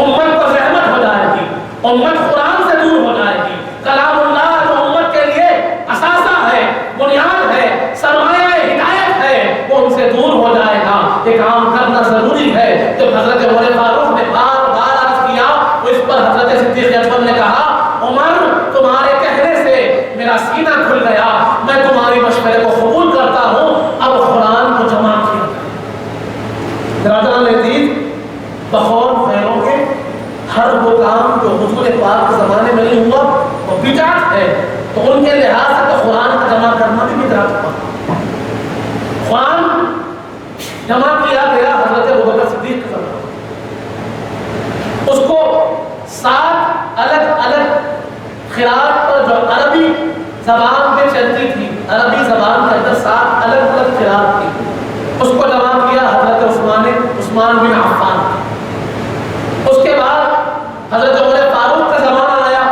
امت کو زحمت ہو جائے گی، امت قرآن سے دور ہو جائے گی. کلام اللہ جو امت کے لیے اثاثہ ہے، بنیاد ہے، سرمایہ ہدایت ہے، وہ ان سے دور ہو جائے گا. یہ کام کرنا ضروری ہے. جب حضرت عمر فاروق نے بار بار عرض کیا تو اس پر حضرت صدیق اکبر نے کہا عمر تمہارے کہنے سے میرا سینہ کھل گیا، میں تمہاری مشورے کو قبول کرتا ہوں، اب قرآن کو جمع کیا. برادران عزیز، بخور خیروں کے ہر وہ کام جو حضور پاک کے زمانے میں نہیں ہوا وہ بدعت ہے، تو ان کے لحاظ سے تو قرآن کا جمع کرنا بھی بدعت ہوا. قرآن جمع کیا گیا حضرت ابوبکر صدیق کے زمانے، اس کو 7 الگ الگ قراءت پر جو عربی زبان میں چلتی تھی، عربی زبان کے اندر 7 الگ الگ قراءت تھی، اس کو جمع کیا حضرت عثمان بن عفان. اس کے بعد حضرت عمر فاروق کا زمانہ آیا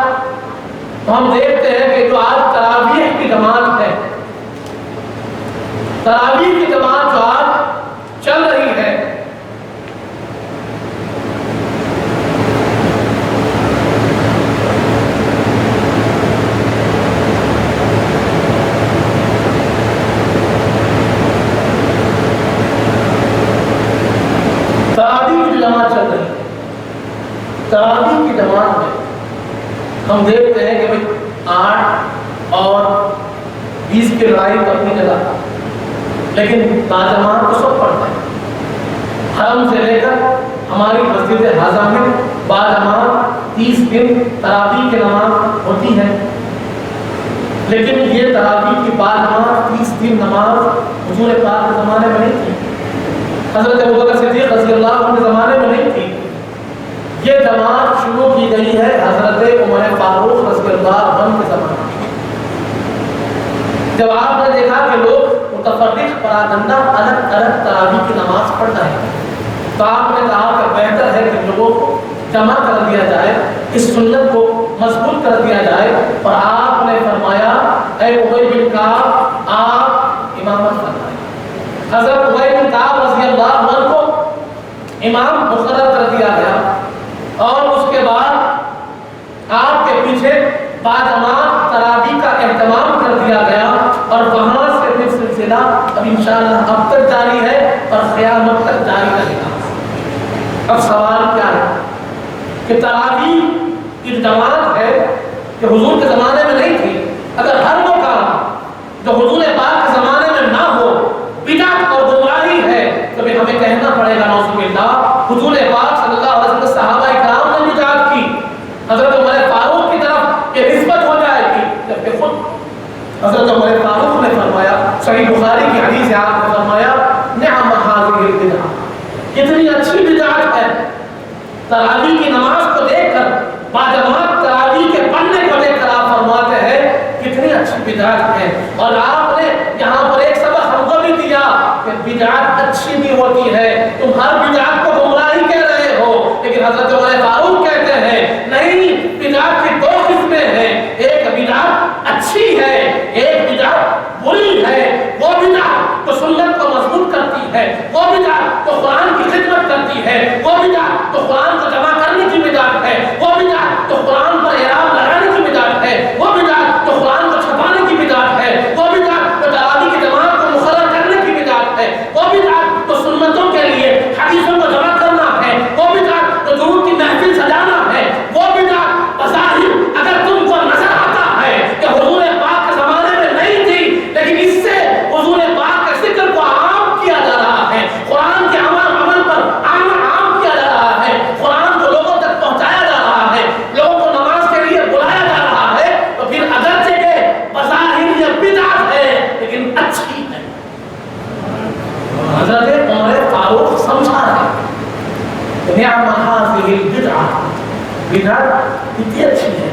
تو ہم دیکھتے ہیں کہ جو آج تراویح کی جماعت ہے، تراویح کی جماعت جو آج چل رہی ہے، تراویح کی جماعت میں ہم دیکھتے ہیں کہ 8 اور 20 کی لڑائی تو اپنی جگہ، لیکن باجماعت تو سب پڑھتے ہیں. حرم سے لے کر ہماری مسجد حاضہ میں باجماعت 30 دن تراویح کی نماز ہوتی ہے، لیکن یہ تراویح کی باجماعت 30 دن نماز حضور پاک کے زمانے میں نہیں تھی، حضرت ابوبکر صدیق رضی اللہ عنہ کے زمانے میں نہیں تھی. یہ جماعت شروع کی گئی ہے حضرت عمر فاروق رضی اللہ عنہ کے زمانے میں. جب آپ نے دیکھا کہ لوگ متفرق پراگندہ الگ الگ تراویح کی نماز پڑھ رہے ہیں تو آپ نے کہا کہ بہتر ہے کہ لوگوں کو جمع کر دیا جائے، اس سنت کو مضبوط کر دیا جائے. اور آپ نے فرمایا اے ابی بن کعب آپ امامت فرمائیں. حضرت ابی بن کعب رضی اللہ عنہ کو امام مقرر کر دیا گیا اور اس کے بعد آپ کے پیچھے باجماعت تراویح کا اہتمام کر دیا گیا اور وہاں سے پھر سلسلہ اب انشاءاللہ اب تک جاری ہے اور قیامت تک جاری رہے گا. اب سوال کیا ہے کہ تراویح کی جماعت ہے کہ حضور کے زمانے میں نہیں تھی، اگر ہر وہ کام جو حضور پاک کے زمانے میں نہ ہو بدعت اور گمراہی ہے تو پھر ہمیں کہنا پڑے گا نعوذ باللہ حضور پاک صلی اللہ علیہ وسلم صحابہ کرام نے بدعت کی. حضرت عمر فاروق کی طرف یہ نسبت ہو جائے گی جبکہ خود حضرت عمر فاروق نے فرمایا، صحیح بخاری کی حدیث ہے، آپ نے فرمایا نعم هذه البدعہ، کتنی اچھی بدعت ہے. تراویح کی نماز کو دیکھ کر باجماعت تراویح کے پڑھنے کو دیکھ کر آپ فرماتے ہیں کتنی اچھی بدعت ہے. اور آپ نے یہاں پر ایک سبق ہم کو بھی دیا کہ بدعت اچھی بھی ہوتی ہے. تم ہر بدعت کو گمراہی کہہ رہے ہو، لیکن حضرت عمر فاروق کہتے ہیں نہیں، بدعت کی 2 قسمیں ہیں، ایک بدعت اچھی ہے، ایک بدعت بری ہے. وہ بدعت تو سنت کو مضبوط کرتی ہے، وہ بدعت تو قرآن کی خدمت کرتی ہے، وہ بدعت تو قرآن کو جمع کرنے کی بدعت ہے، وہ بدعت تو قرآن پر اعراب لگانے کی بدعت ہے، وہ بدعت تو قرآن کو چھپانے کی بدعت ہے، وہ بدعت تو تراویح کی جماعت کو مقرر کرنے کی بدعت ہے، وہ بدعت تو سنتوں کے لیے حدیثوں کو جمع کرنا ہے، وہ بدعت تو درود کی محفل سجانا ہے، وہ بدعت بظاہر بدعت کتنی اچھی ہے.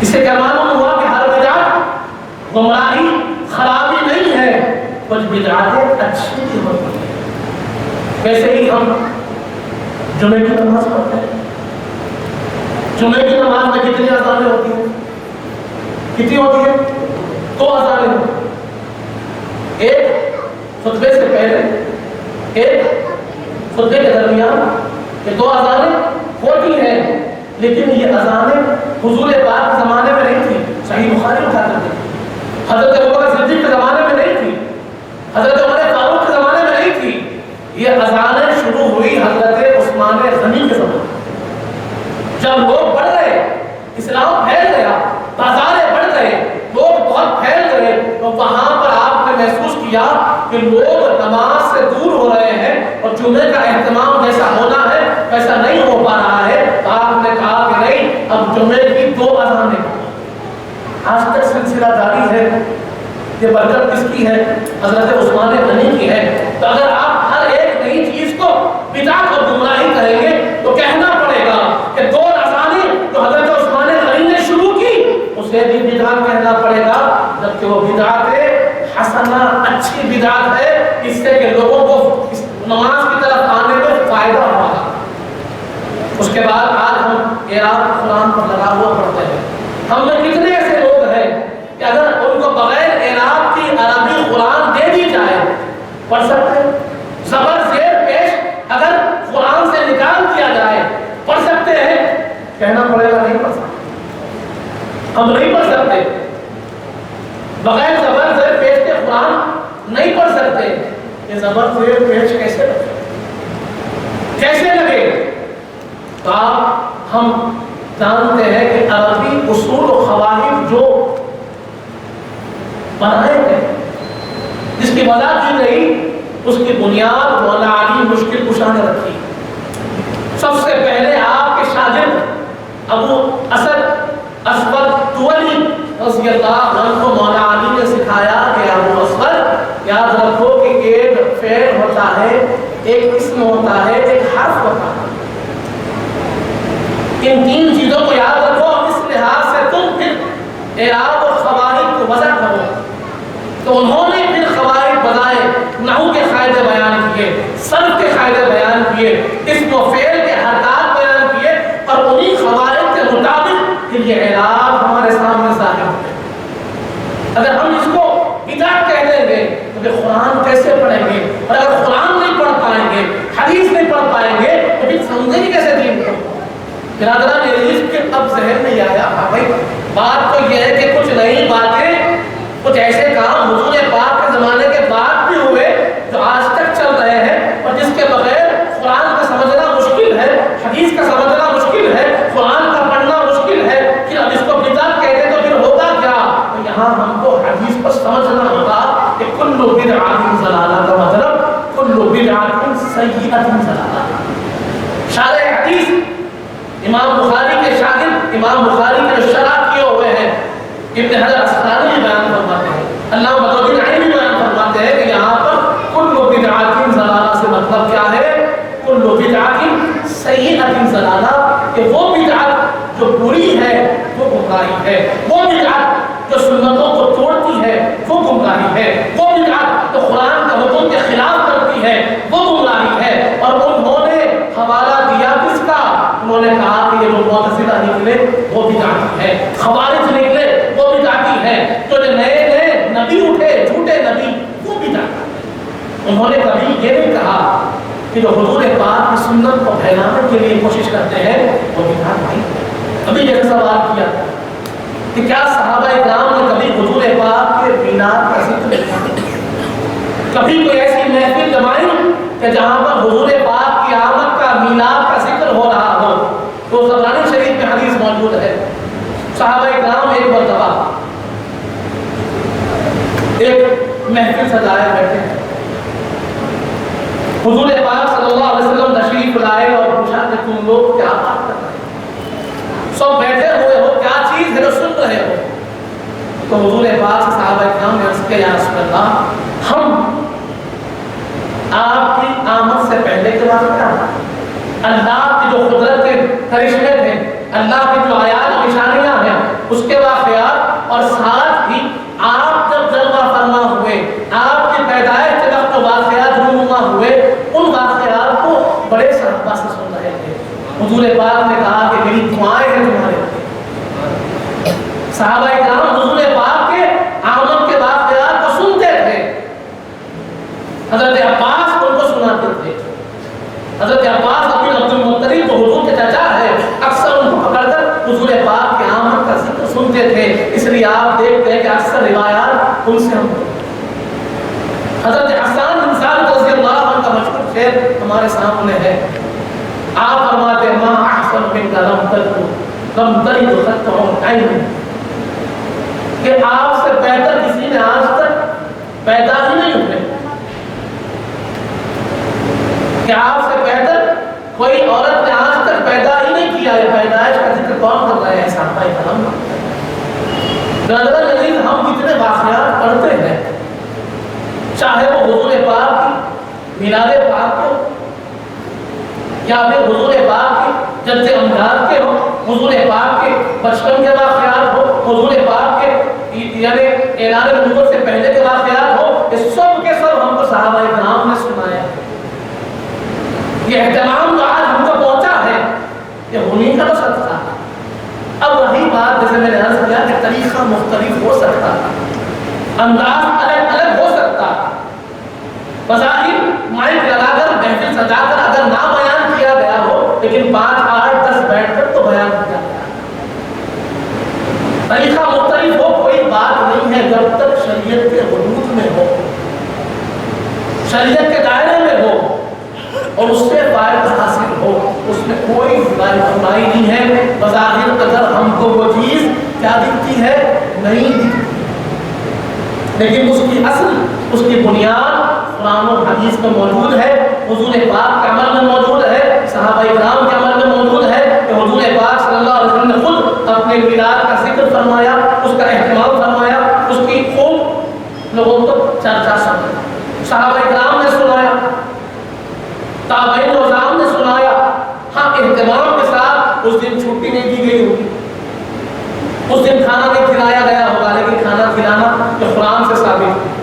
اس سے کیا معلوم ہوا کہ ہر بدعت گمراہی خرابی نہیں ہے، کچھ بدعتیں اچھی بھی ہوتی ہیں. ویسے ہی ہم جمعے کی نماز پڑھتے ہیں. جمعے کی نماز میں کتنی اذانیں ہوتی ہیں؟ کتنی ہوتی ہیں؟ 2 اذانیں ہوتی ہیں. ایک خطبے سے پہلے، ایک خطبے کے درمیان. یہ 2 اذانیں ہوتی ہیں، لیکن یہ اذانیں حضور پاک کے زمانے میں نہیں تھی. صحیح بخاری اٹھاتے تھے. حضرت ابوبکر صدیق کے زمانے میں نہیں تھی، حضرت عمر فاروق کے زمانے میں نہیں تھی. یہ اذانیں شروع ہوئی حضرت عثمان غنی کے زمانے میں. جب لوگ بڑھ گئے، اسلام پھیل گیا، بازاریں بڑھ گئے، لوگ بہت پھیل گئے، تو وہاں پر آپ نے محسوس کیا کہ لوگ نماز سے دور ہو رہے ہیں اور جمعے کا اہتمام جیسا ہونا ہے ویسا نہیں ہو پا رہا ہے. تو آپ نے کہا کہ نہیں، اب جمعے کی 2 اذانیں. آج تک سلسلہ جاری ہے. یہ برکت کس کی ہے؟ حضرت عثمان غنی کی ہے. تو اگر آپ ہر ایک نئی چیز کو بدعت اور گمراہی کہیں گے تو کہنا پڑے گا کہ 2 اذانیں جو حضرت عثمان غنی نے شروع کی اسے بھی بدعت کہنا پڑے گا، جبکہ وہ بدعت حسنہ، اچھی بدعت ہے. اس سے کہ لوگوں کو اس نماز کی طرف آنے میں فائدہ ہوا. اس کے بعد آج ہم اعراب قرآن پر لگا ہوا پڑھتے ہیں. ہم میں کتنے ایسے لوگ ہیں کہ اگر ان کو بغیر اعراب کی عربی قرآن دے دی جائے پڑھ سکتے ہیں؟ زبر زیر پیش اگر قرآن سے نکال دیا جائے پڑھ سکتے ہیں؟ کہنا پڑے گا نہیں پڑھ سکتے. ہم نہیں پڑھ سکتے. بغیر زبر زیر پیش کے قرآن نہیں پڑھ سکتے. یہ زبر زیر پیش کیسے لگے؟ کیسے لگے؟ تو ہم جانتے ہیں کہ عربی اصول و قواعد جو بنائے گئے، جس کی وضع کی گئی، اس کی بنیاد مولا علی مشکل کشا نے رکھی. سب سے پہلے آپ کے شاگرد ابو اسد اسود تولی رضی اللہ عنہ کو مولا علی نے سکھایا کہ ابو اسود یاد رکھو کہ ایک فعل ہوتا ہے، ایک اسم ہوتا ہے، ایک حرف ہوتا ہے. ان 3 چیزوں کو یاد رکھو اور اس لحاظ سے تم پھر اعراب اور قواعد کو وضع کرو. تو انہوں نے پھر قواعد بنائے، نحو کے قاعدے بیان کیے، صرف کے قاعدے بیان کیے، اسم و فعل کے حرکات بیان کیے، اور انہی قواعد کے مطابق پھر یہ اعراب ہمارے سامنے ظاہر ہوتے. اگر ہم اس کو بدعت کہہ دیں گے تو پھر قرآن کیسے پڑھیں گے؟ اور اگر قرآن نہیں پڑھ پائیں گے، حدیث نہیں پڑھ پائیں گے تو پھر سمجھیں گے کیسے دین کو؟ برادران عزیز کے اب ذہن میں آیا ہاں بھائی بات تو یہ ہے کہ کچھ نئی باتیں، کچھ ایسے کام حضور پاک کے زمانے کے بعد بھی ہوئے جو آج تک چل رہے ہیں، اور جس کے بغیر قرآن کا سمجھنا مشکل ہے، حدیث کا سمجھنا مشکل ہے، قرآن کا پڑھنا مشکل ہے. پھر اب اس کو بدعت کہتے تو پھر ہوگا کیا؟ تو یہاں ہم کو حدیث پر سمجھنا ہوگا کہ کل بدعۃ ضلالہ کا مطلب کل بدعۃ سیئۃ ضلالہ. شارح حدیث امام بخاری کے شاگرد، امام بخاری کے جو شرح کیے ہوئے ہیں، ابن حجر اسقلانی بیان فرماتے ہیں، علامہ بدر الدین عینی بیان فرماتے ہیں کہ یہاں پر کل بدعۃ ضلالہ سے مطلب کیا ہے؟ کل بدعۃ سیئۃ ضلالہ، کہ وہ بدعت جو بری ہے وہ گمراہی ہے، وہ بدعت جو سنتوں کو توڑتی ہے وہ گمراہی ہے، وہ بدعت جو قرآن کے حکم کے خلاف کرتی ہے وہ گمراہی ہے. اور انہوں نے حوالہ دیا کس کا؟ انہوں نے کہا کہ یہ جو معتزلہ نکلے وہ بدعتی ہے، خوارج نکلے وہ بدعتی ہے، جو نئے نئے نبی اٹھے جھوٹے نبی وہ بدعتی. انہوں نے کبھی یہ نہیں کہا کہ جو حضور پاک کی سنت کو پھیلانے کے لیے کوشش کرتے ہیں وہ بدعت نہیں. ابھی یہ سوال کیا کہ کیا صحابہ کرام نے کبھی حضور پاک کے میلاد کا ذکر کیا؟ کبھی کوئی ایسی محفل جمائی کہ جہاں پر حضور پاک کی آمد کا میلاد کا ذکر ہو رہا ہو؟ تو طبرانی شریف میں حدیث موجود ہے. صحابہ کرام ایک مرتبہ ایک محفل سجائے بیٹھے ہیں، حضور پاک صلی اللہ علیہ وسلم تشریف لائے اور پوچھا کہ تم لوگ کیا بات کر رہے ہیں؟ سب بیٹھے ہوئے ہو، کیا چیز ہے جو سن رہے ہو؟ تو حضور پاک سے صحابہ کرام نے عرض کیا یا رسول اللہ، ہم آپ کی آمد سے پہلے کے بارے میں اللہ کی جو قدرت کرشمے تھے، اللہ کی جو آیات و نشانیاں ہیں اس کے واقعات، اور ساتھ ہی آپ جب جلوہ فرما ہوئے، آپ کی پیدائش کے وقت جو واقعات رونما ہوئے، ان واقعات کو بڑے صحابہ سے سن رہے تھے۔ حضور پاک نے کہا کہ میری دعائیں ہیں تمہارے لیے۔ صحابہ کرام حضور پاک کے آمد کے واقعات کو سنتے تھے، حضرت عباس ان کو سناتے تھے۔ حضرت عباس ابن عبد المطلب جو حضور کے چچا ہے، اکثر ان کو پکڑ کر حضور پاک کے آمد کا ذکر سنتے تھے، اس لیے آپ دیکھتے ہیں کہ اکثر روایات ان سے ہم حضرت حسان بن ثابت رضی اللہ عنہ کا مشہور شعر ہمارے سامنے ہے۔ آپ فرماتے ہیں ما احسن من لم تلد خطہ عین، کہ آپ سے بہتر کسی نے آج تک پیدا ہی نہیں ہوئے، کہ آپ سے بہتر کوئی عورت نے آج تک پیدا ہی نہیں کیا ہے۔ پیدائش کا ذکر کون کر رہے ہیں؟ صحابہ کرام۔ نظر عزیز، ہم کتنے واقعات پڑھتے ہیں، چاہے وہ حضور پاک کی میلاد پاک کو، یا پھر حضور پاک کے جد امجاد کے ہو، حضور پاک کے بچپن کے واقعات ہو، حضور پاک کے یعنی اعلان نبوت سے پہلے کے واقعات ہو، اس سب کے سب ہم کو صحابہ کرام نے سنایا۔ یہ اہتمام جو آج ہم کو پہنچا ہے، یہ انہیں کا تو صدقہ ہے۔ اب وہی بات جیسے میں نے عرض کیا کہ طریقہ مختلف ہو سکتا تھا، انداز الگ الگ ہو سکتا تھا، بظاہر مائک لگا کر محفل سجا کر اگر نہ بیان کیا گیا ہو، لیکن 5 8 10 بیٹھ کر تو بیان کیا گیا۔ طریقہ مختلف ہو کوئی بات نہیں ہے، جب تک شریعت کے حدود میں ہو، شریعت کے دائرے میں ہو اور اس سے فائدہ حاصل ہو، اس میں کوئی برائی نہیں ہے۔ بظاہر اگر ہم کو وہ چیز کیا دکھتی ہے، نہیں دکھتی، لیکن اس کی اصل، اس کی بنیاد قرآن و حدیث میں موجود ہے، حضور پاک کے عمل میں موجود ہے، صحابہ کرام کے عمل میں موجود ہے، کہ حضور پاک صلی اللہ علیہ وسلم نے خود اپنے میلاد کا ذکر فرمایا، اس کا اہتمام فرمایا، اس کی خوب لوگوں کو چرچا سنایا، صحابہ کرام نے سنایا، تابعین وزام نے سنایا۔ ہاں، اہتمام کے ساتھ اس دن چھٹی نہیں دی گئی ہوگی، اس دن کھانا نہیں کھلایا گیا ہوگا، لیکن کھانا کھلانا جو قرآن سے ثابت ہے،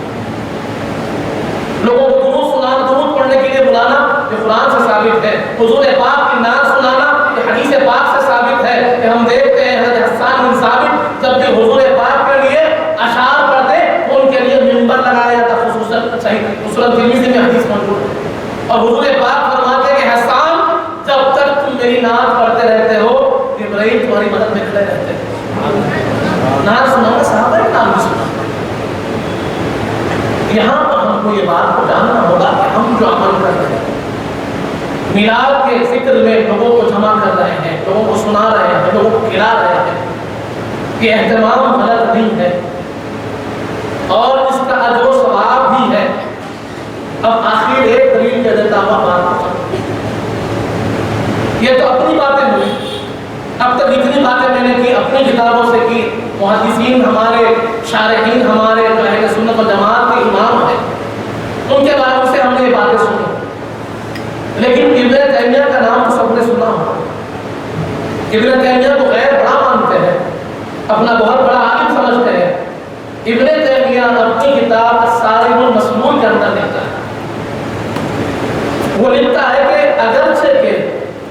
لوگوں کو درود سنانا، درود پڑھنے کے لیے بلانا، یہ قرآن سے ثابت ہے۔ حضور پاک کی نعت سنانا، یہ حدیث پاک سے ثابت ہے، کہ ہم دیکھتے ہیں حضرت حسان بن ثابت جب بھی حضور پاک کے لیے اشعار پڑھتے، ان کے لیے منبر لگایا تھا، خصوصاً صحیح مسلم ترمذی میں حدیث موجود ہے، اور حضور پاک فرماتے ہیں کہ حسان جب تک تم میری نعت پڑھتے رہتے ہو، جبرائیل تمہاری مدد میں کھڑے رہتے ہیں۔ نعت سنانا صحابہ کے نام بھی سنا۔ یہاں پر ہم کو یہ بات کو جاننا ہوگا کہ ہم جو عمل کر رہے ہیں، میلاد کے ذکر میں لوگوں کو جمع کر رہے ہیں، لوگوں کو سنا رہے ہیں، لوگوں کو کھلا رہے ہیں، یہ اہتمام غلط نہیں ہے اور اس کا اجر و ثواب بھی ہے۔ اب آخر ایک دلیل دے دیتا ہوں بات کو، یہ تو اپنی باتیں ہوئی، اب تک اتنی باتیں میں نے کی اپنی کتابوں سے کی، محدثین ہمارے، شارحین ہمارے جو اہل سنت و جماعت کے امام ہیں، ان کے بارے سے ہم نے یہ باتیں سنی، لیکن ابن تیمیہ کا نام تو سب نے سنا ہوگا۔ ابن تیمیہ کو غیر بڑا مانتے ہیں، اپنا بہت بڑا عالم سمجھتے ہیں۔ ابن تیمیہ اپنی کتاب الصارم المسلول کے اندر لکھتا ہے، وہ لکھتا ہے کہ اگرچہ کہ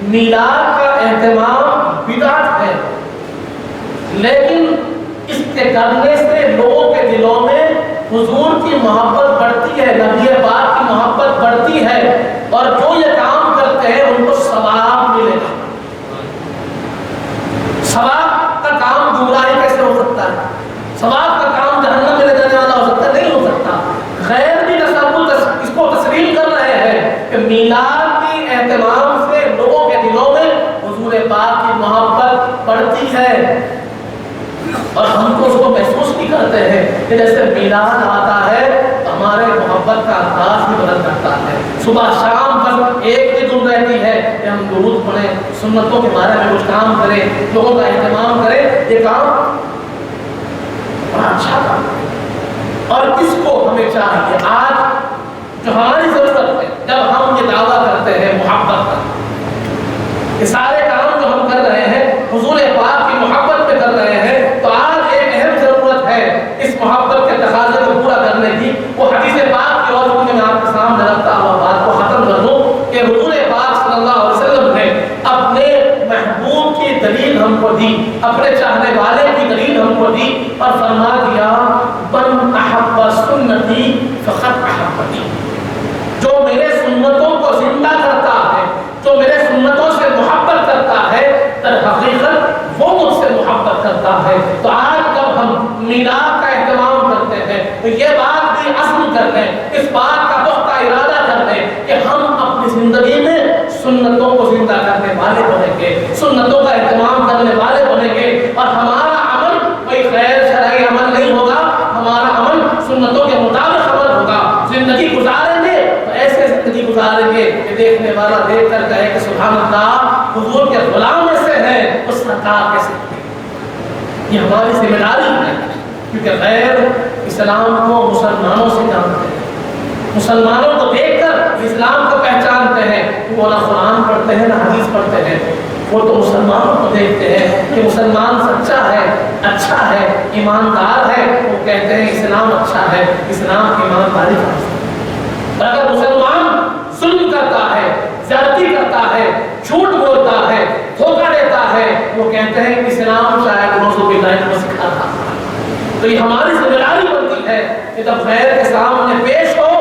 میلاد کا اہتمام بدعت ہے، لیکن اس کے کرنے سے لوگوں کے دلوں میں حضور کی محبت بڑھتی ہے، نبی پاک کی محبت بڑھتی ہے، اور جو یہ کام کرتے ہیں ان کو ثواب ملے گا۔ ثواب کا کام گمراہی کیسے ہو سکتا ہے؟ ثواب کا کام جہنم میں لے جانے والا ہو سکتا ہے؟ نہیں ہو سکتا۔ غیر بھی تصور اس کو تسلیم کر رہے ہیں کہ میلاد کی اہتمام سے لوگوں کے دلوں میں حضور پاک کی محبت بڑھتی ہے، اور ہم تو اس کو محسوس بھی کرتے ہیں کہ جیسے میلاد آتا ہے تو ہمارے محبت کا انداز بھی بدل جاتا ہے۔ صبح شام بس ایک ہی دن رہتی ہے کہ ہم درود پڑھیں، سنتوں کے بارے میں کچھ کام کریں، لوگوں کا اہتمام کریں، یہ کام بڑا اچھا کام ہے، اور اس کو ہمیں چاہیے۔ آج جو ہماری ضرورت ہے، جب ہم یہ دعویٰ کرتے ہیں محبت کا، یہ سارے کام جو ہم کر والے کی دلیل ہم کو دی اور فرما دیا من احب سنتی فقط احبنی، جو میرے سنتوں کو زندہ کرتا ہے، جو میرے سنتوں سے محبت کرتا ہے، در حقیقت وہ مجھ سے محبت کرتا ہے۔ تو آج جب ہم میلاد کا اہتمام کرتے ہیں تو یہ بات بھی عزم کر لیں، اس بات کا پختہ ارادہ کر لیں کہ ہم اپنی زندگی میں سنتوں کو زندہ کرنے والے بنیں گے، سنتوں کا اہتمام کرنے والے بنیں گے، اور ہمارا عمل کوئی غیر شرعی عمل نہیں ہوگا، ہمارا عمل سنتوں کے مطابق عمل ہوگا۔ زندگی گزاریں گے تو ایسے زندگی گزاریں گے کہ دیکھنے والا دیکھ کر کہے کہ سبحان اللہ، حضور کے غلام میں سے ہے اس سرکار کے سے۔ یہ ہماری ذمہ داری ہے، کیونکہ غیر اسلام کو مسلمانوں سے جانتے ہیں، مسلمانوں کو دیکھ کر اسلام کو پہچانتے ہیں، وہ نہ قرآن پڑھتے ہیں نہ حدیث پڑھتے ہیں، وہ تو مسلمانوں کو دیکھتے ہیں کہ مسلمان سچا ہے، اچھا ہے، ایماندار ہے، وہ کہتے ہیں اسلام اچھا ہے، اسلام ایمانداری کا ہے۔ اور اگر مسلمان ظلم کرتا ہے، زیادتی کرتا ہے، جھوٹ بولتا ہے، دھوکہ دیتا ہے، وہ کہتے ہیں کہ اسلام شاید موضوع باللہ کو سکھاتا ہے۔ تو یہ ہماری ذمہ داری بنتی ہے کہ جب غیر کے سامنے پیش ہو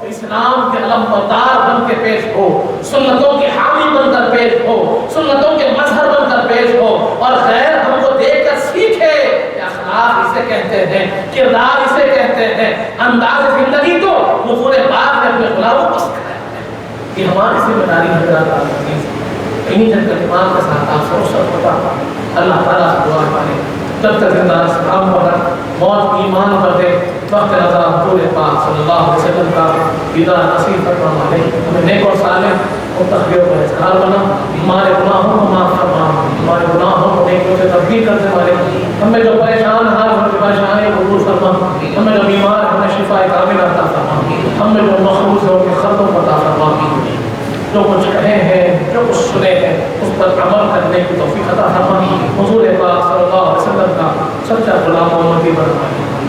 تو اسلام کے علم بردار بن کے پیش ہو، سنتوں کے حامی بن کر پیش ہو، سنتوں کے مظہر بن کر پیش ہو، اور غیر ہم کو دیکھ کر سیکھے کہ اخلاق اسے کہتے ہیں، کردار اسے کہتے ہیں، انداز زندگی تو حضور پاک نے اپنے غلاموں کو سکھایا ہے۔ یہ ہماری ذمہ داری ہے۔ انہی جن کلمات کے ساتھ آپ سب سب ہوتا اللہ تعالیٰ سے دعا کریں جب تک زندہ اسلام پر موت ایمان پر دے، وقت رضا حضور پاک صلی اللہ علیہ وسلم کا دیدار نصیب فرما علیہ، ہمیں نیک اور صالح اور تقویٰ و اظہار بنا، ہمارے گناہوں کو معاف فرما، ہمارے گناہوں کو نیکیوں سے تبدیل کرنے والے، ہمیں جو پریشان حال ہمیں پریشانی قبول فرما، ہمیں جو بیمار ہمیں شفا کاملہ عطا فرما، ہمیں جو مخلوص ہے ان کے خطوں کو عطا فرما، جو کچھ کہے ہیں، جو کچھ سنے ہیں، اس پر عمل کرنے کی توفیق عطا فرما، حضور پاک صلی اللہ علیہ وسلم کا سچا غلام و امتی بنا،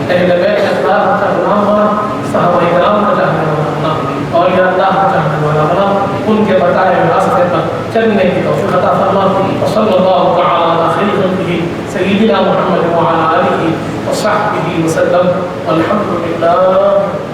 اہل بیت اطہار کا غلام بنا، صحابہ کرام کا چاہنے والا بنا، اولیاء اللہ کا چاہنے والا بنا، ان کے بتائے ہوئے راستے پر چلنے کی توفیق عطا فرما، وصلی اللہ تعالی علی خیر خلقہ سیدنا محمد وعلی آلہ وصحبہ وسلم، والحمد للہ۔